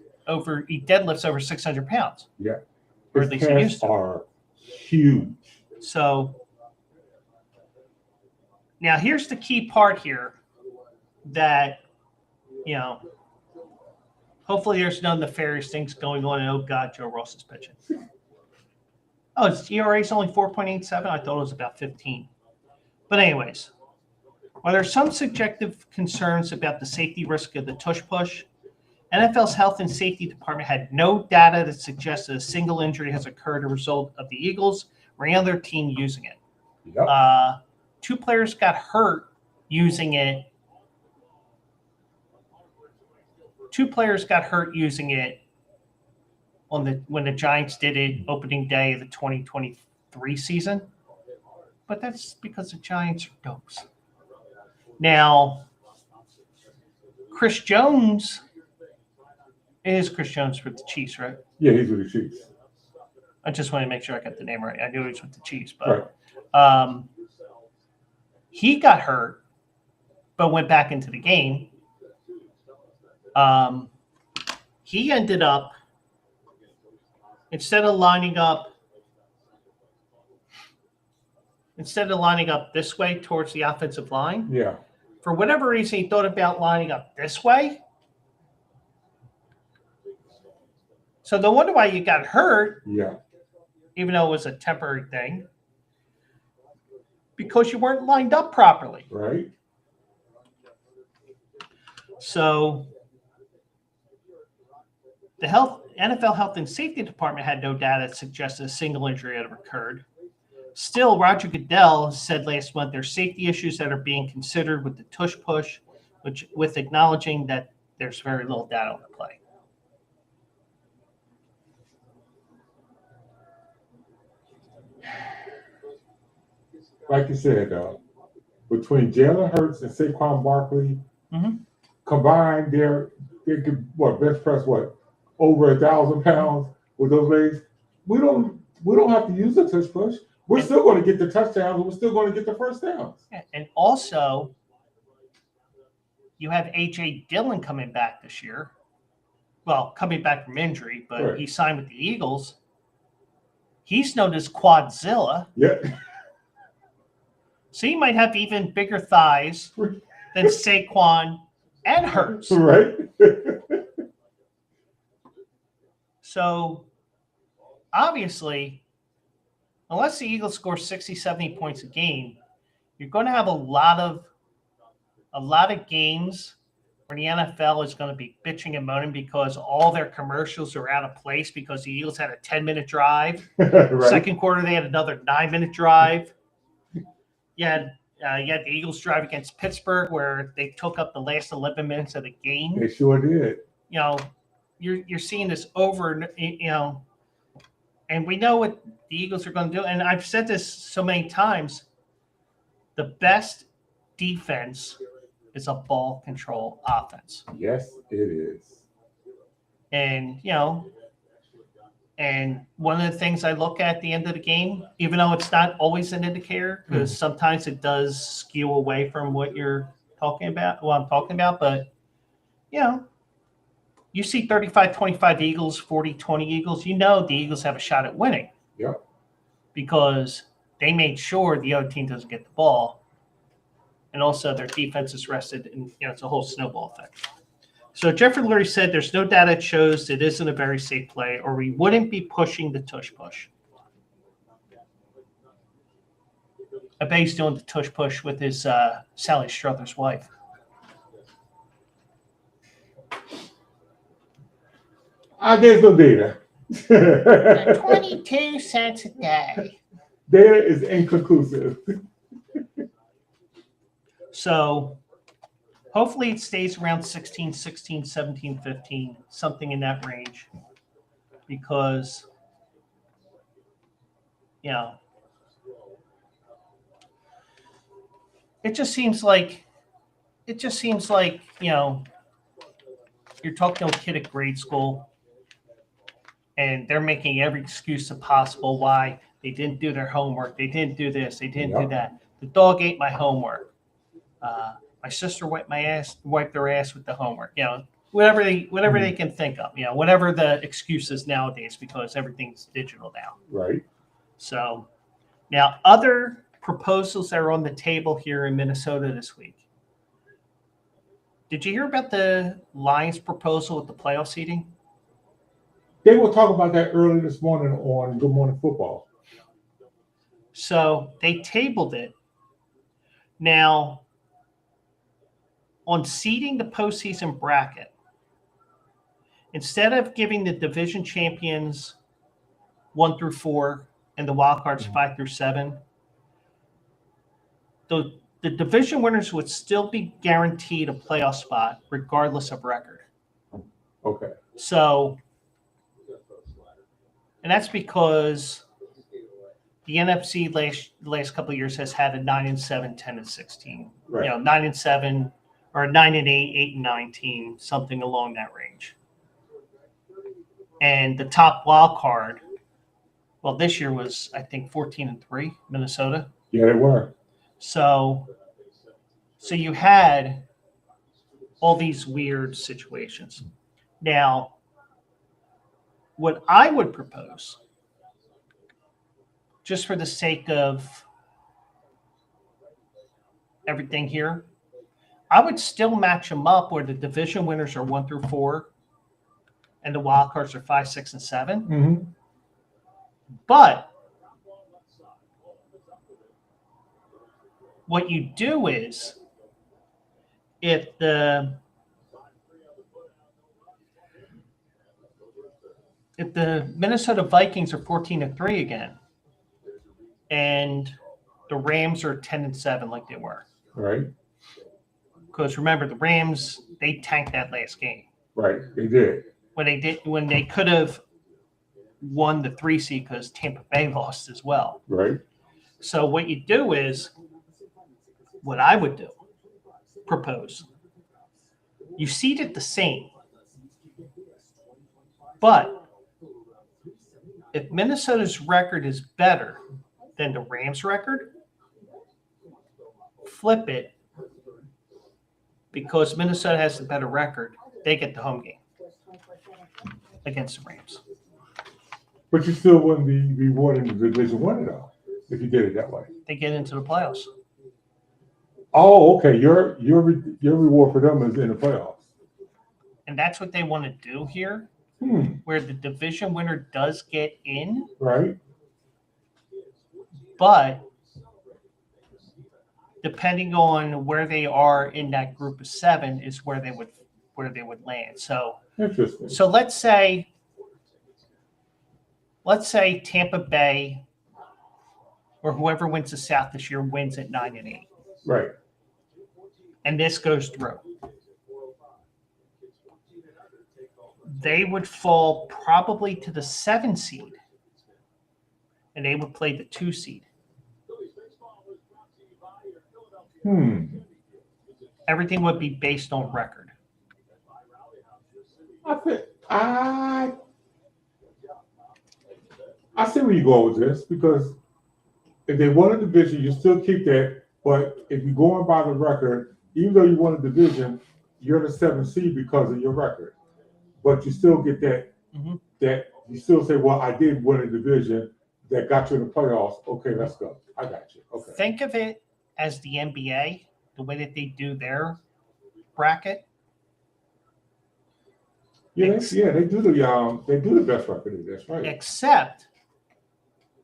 over 600 pounds. Yeah. Or at least he used to. Are huge. So now here's the key part here that, hopefully there's no nefarious things going on. And, oh, God, Joe Ross is pitching. Oh, his ERA is only 4.87. I thought it was about 15. But anyways, While there are some subjective concerns about the safety risk of the Tush Push, NFL's Health and Safety Department had no data that suggests that a single injury has occurred as a result of the Eagles or any other team using it. Yep. 2 players got hurt using it. 2 players got hurt using it when the Giants did it opening day of the 2023 season. But that's because the Giants are dopes. Now, Chris Jones is Chris Jones with the Chiefs, right? Yeah, he's with the Chiefs. I just want to make sure I got the name right. I knew he was with the Chiefs, but Right. He got hurt, but went back into the game. He ended up, instead of lining up this way towards the offensive line, Yeah. for whatever reason, he thought about lining up this way. So no wonder why you got hurt. Yeah. Even though it was a temporary thing, because you weren't lined up properly. Right. So the NFL Health and Safety Department had no data that suggested a single injury had occurred. Still, Roger Goodell said last month there are safety issues that are being considered with the Tush Push, with acknowledging that there's very little data on the play. Like you said, between Jalen Hurts and Saquon Barkley, combined, they could bench press over 1,000 pounds with those legs. We don't have to use the Tush Push. We're still going to get the touchdowns, and we're still going to get the first downs. And also, you have A.J. Dillon coming back this year. Well, coming back from injury, but Right. He signed with the Eagles. He's known as Quadzilla. Yeah. So he might have even bigger thighs than Saquon and Hurts. Right. So obviously, unless the Eagles score 60, 70 points a game, you're going to have a lot of games where the NFL is going to be bitching and moaning because all their commercials are out of place because the Eagles had a 10-minute drive. Right. Second quarter, they had another 9-minute drive. You had the Eagles drive against Pittsburgh where they took up the last 11 minutes of the game. They sure did. You're seeing this over, and we know what the Eagles are going to do. And I've said this so many times, the best defense is a ball control offense. Yes, it is. And, and one of the things I look at the end of the game, even though it's not always an indicator, because sometimes it does skew away from what I'm talking about, but, you see 35-25 Eagles, 40-20 Eagles, the Eagles have a shot at winning. Yep. Because they made sure the other team doesn't get the ball. And also their defense is rested, and it's a whole snowball effect. So Jeffrey Lurie said there's no data that shows it isn't a very safe play, or we wouldn't be pushing the Tush Push. I bet he's doing the Tush Push with his Sally Struthers' wife. There's no data. 22 cents a day. Data is inconclusive. So hopefully it stays around 16, 16, 17, 15, something in that range. Because, it just seems like, you're talking to a kid at grade school and they're making every excuse possible why they didn't do their homework. They didn't do this. They didn't do that. The dog ate my homework. My sister wiped their ass with the homework. Whatever they can think of. Whatever the excuse is nowadays, because everything's digital now. Right. So now other proposals that are on the table here in Minnesota this week. Did you hear about the Lions proposal with the playoff seeding? They were talking about that early this morning on Good Morning Football. So they tabled it. Now, on seeding the postseason bracket, instead of giving the division champions 1 through 4 and the wild cards 5 through 7, the division winners would still be guaranteed a playoff spot regardless of record. Okay. So, and that's because the NFC last couple of years has had a 9-7, 10-16, Right. 9-7 or 9-8, 8-9 team, something along that range. And the top wild card, well, this year was I think 14-3, Minnesota. Yeah, they were. So you had all these weird situations. Now, what I would propose, just for the sake of everything here, I would still match them up where the division winners are 1 through 4 and the wild cards are 5, 6, and 7. Mm-hmm. But what you do is, if the Minnesota Vikings are 14-3 again, and the Rams are 10-7 like they were, Right. because remember the Rams, they tanked that last game Right. They did. when they could have won the 3 seed because Tampa Bay lost as well. Right. So what you do is, what I would propose, you seed it the same, but if Minnesota's record is better than the Rams' record, flip it, because Minnesota has the better record, they get the home game against the Rams. But you still wouldn't be rewarding the division winner though, if you did it that way. They get into the playoffs. Oh, okay. Your reward for them is in the playoffs. And that's what they want to do here, Hmm. where the division winner does get in, Right. but depending on where they are in that group of 7 is where they would land. So Interesting. let's say Tampa Bay or whoever wins the South this year wins at 9-8, Right. and this goes through. They would fall probably to the 7 seed, and they would play the 2 seed. Everything would be based on record. I see where you go with this, because if they won a division, you still keep that. But if you're going by the record, even though you won a division, you're the 7th seed because of your record. But you still get that. Mm-hmm. That you still say, "Well, I did win a division that got you in the playoffs." Okay, let's go. I got you. Okay. Think of it as the NBA, the way that they do their bracket. Yeah, they do the best record. That's right. Except,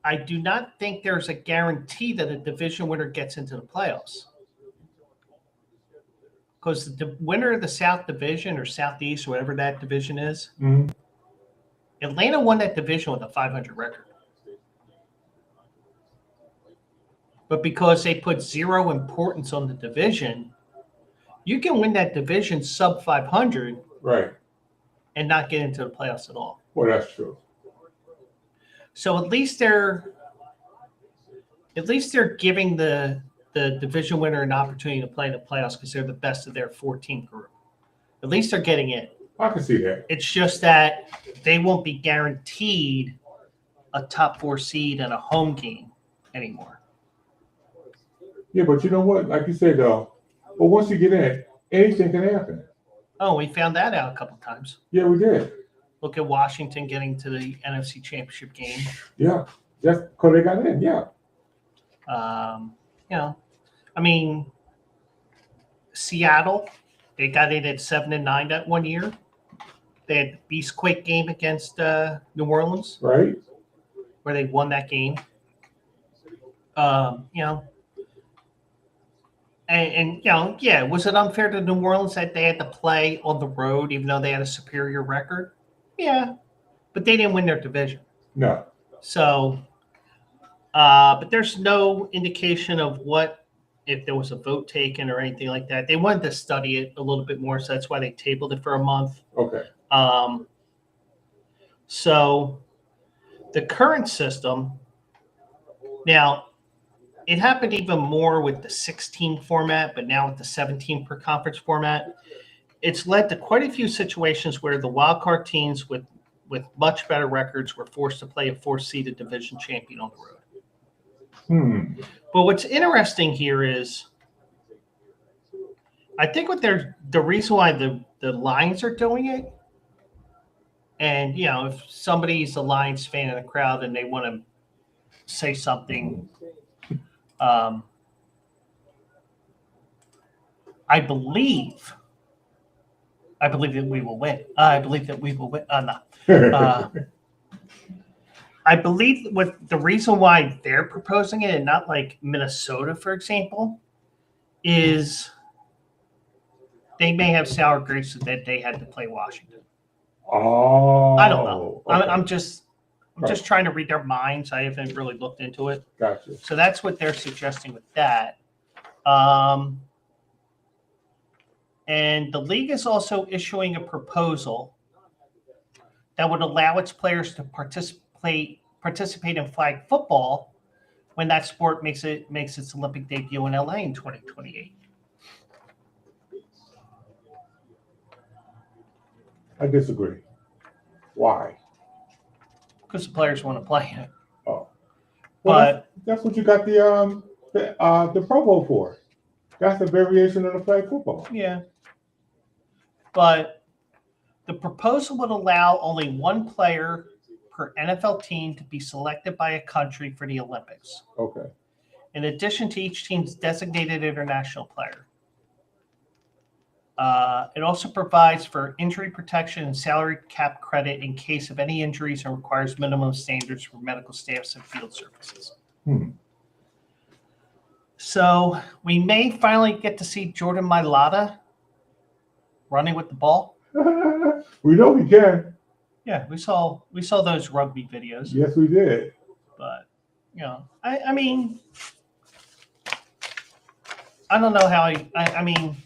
I do not think there's a guarantee that a division winner gets into the playoffs. Because the winner of the South Division or Southeast, or whatever that division is, Mm-hmm. Atlanta won that division with a 500 record. But because they put zero importance on the division, you can win that division sub 500, Right. and not get into the playoffs at all. Well, that's true. So at least they're giving the division winner an opportunity to play in the playoffs because they're the best of their 14 group. At least they're getting in. I can see that. It's just that they won't be guaranteed a top 4 seed and a home game anymore. Yeah, but you know what? Like you said, though, but once you get in, anything can happen. Oh, we found that out a couple times. Yeah, we did. Look at Washington getting to the NFC Championship game. Yeah, that's because they got in. Yeah. I mean, Seattle, they got in at 7-9 that one year. They had the Beastquake game against New Orleans, Right. where they won that game. And yeah, was it unfair to New Orleans that they had to play on the road even though they had a superior record? Yeah, but they didn't win their division. No. So, but there's no indication of if there was a vote taken or anything like that. They wanted to study it a little bit more, so that's why they tabled it for a month. Okay. So the current system, now it happened even more with the 16 format, but now with the 17 per conference format, it's led to quite a few situations where the wildcard teams with much better records were forced to play a four-seeded division champion on the road. But what's interesting here is, I think the reason why the Lions are doing it, and if somebody's a Lions fan in the crowd and they want to say something, I believe that we will win. I believe that we will win. No. I believe the reason why they're proposing it and not like Minnesota, for example, is they may have sour grapes that they had to play Washington. Oh. I don't know. Okay. I'm just trying to read their minds. I haven't really looked into it. Gotcha. So that's what they're suggesting with that. And the league is also issuing a proposal that would allow its players to participate in flag football when that sport makes its Olympic debut in LA in 2028. I disagree. Why? Because the players want to play in it. Oh, well, but that's what you got the Pro Bowl for. That's a variation of the flag football. Yeah. But the proposal would allow only one player per NFL team to be selected by a country for the Olympics. Okay. In addition to each team's designated international player. It also provides for injury protection and salary cap credit in case of any injuries and requires minimum standards for medical staffs and field services. So we may finally get to see Jordan Mailata running with the ball. We know we can. Yeah, we saw those rugby videos. Yes, we did. But I mean, I don't know how I mean,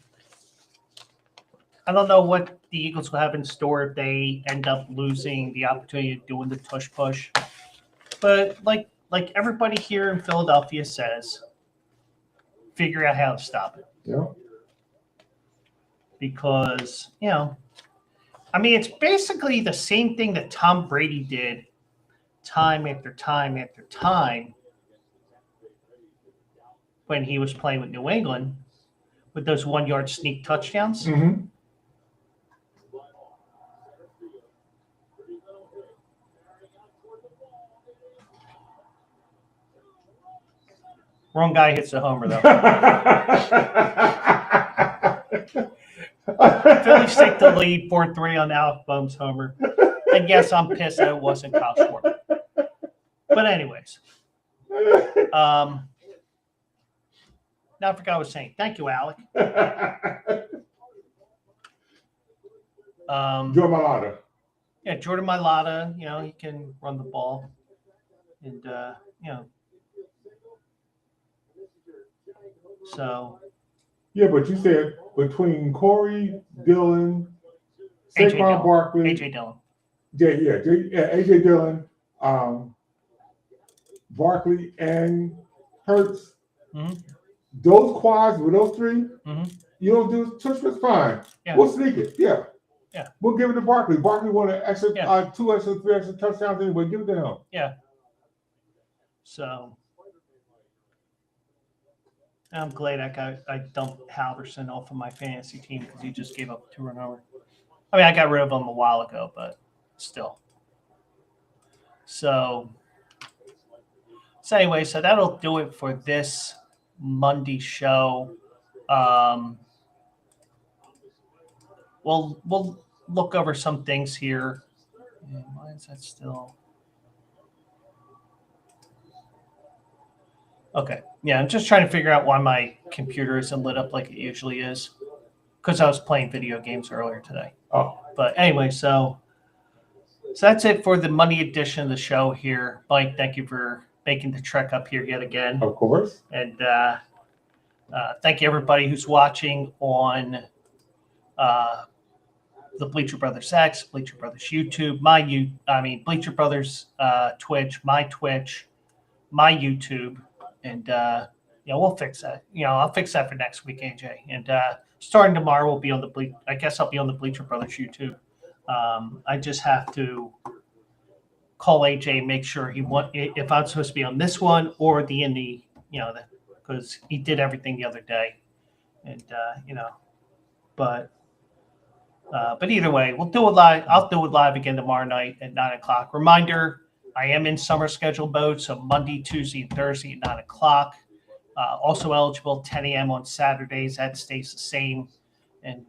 I don't know what the Eagles will have in store if they end up losing the opportunity of doing the tush push. But like everybody here in Philadelphia says, figure out how to stop it. Yeah. Because, I mean, it's basically the same thing that Tom Brady did time after time after time when he was playing with New England with those 1-yard sneak touchdowns. Mm-hmm. Wrong guy hits a homer, though. Phillies take the lead 4-3 on Alec Boehm's homer. And yes, I'm pissed that it wasn't Kyle Schwarber. But anyways. Now I forgot what I was saying. Thank you, Alec. Jordan Mailata. Yeah, Jordan Mailata, he can run the ball. And, so. Yeah, but you said between Corey, Dillon, Saquon Barkley, AJ Dillon. AJ Dillon, Barkley, and Hurts. Mm-hmm. Those quads with those three, mm-hmm. You don't do Tush Push, fine. Yeah. We'll sneak it. Yeah. We'll give it to Barkley. Barkley won an extra 2 extra, 3 extra touchdowns anyway. Give it to him. Yeah. So I'm glad I dumped Halverson off of my fantasy team because he just gave up a 2-run homer. I mean, I got rid of him a while ago, but still. So anyway, so that'll do it for this Monday show. We'll look over some things here. And why is that still? Okay. Yeah, I'm just trying to figure out why my computer isn't lit up like it usually is. Because I was playing video games earlier today. Oh, But anyway, so that's it for the Monday edition of the show here. Mike, thank you for making the trek up here yet again. of course. And thank you everybody who's watching on the Bleacher Brothers X, Bleacher Brothers YouTube, Bleacher Brothers Twitch, my Twitch, my YouTube, and we'll fix that. I'll fix that for next week, AJ. And starting tomorrow, we'll be on the I guess I'll be on the Bleacher Brothers YouTube. I just have to call AJ and make sure if I'm supposed to be on this one or the indie, because he did everything the other day, and but either way, we'll do it live. I'll do it live again tomorrow night at 9:00. Reminder: I am in summer schedule mode, so Monday, Tuesday, and Thursday at 9:00. Also eligible 10 a.m. on Saturdays. That stays the same, and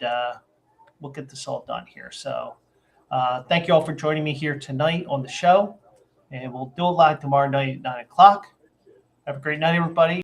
we'll get this all done here. So thank you all for joining me here tonight on the show, and we'll do it live tomorrow night at 9:00. Have a great night, everybody.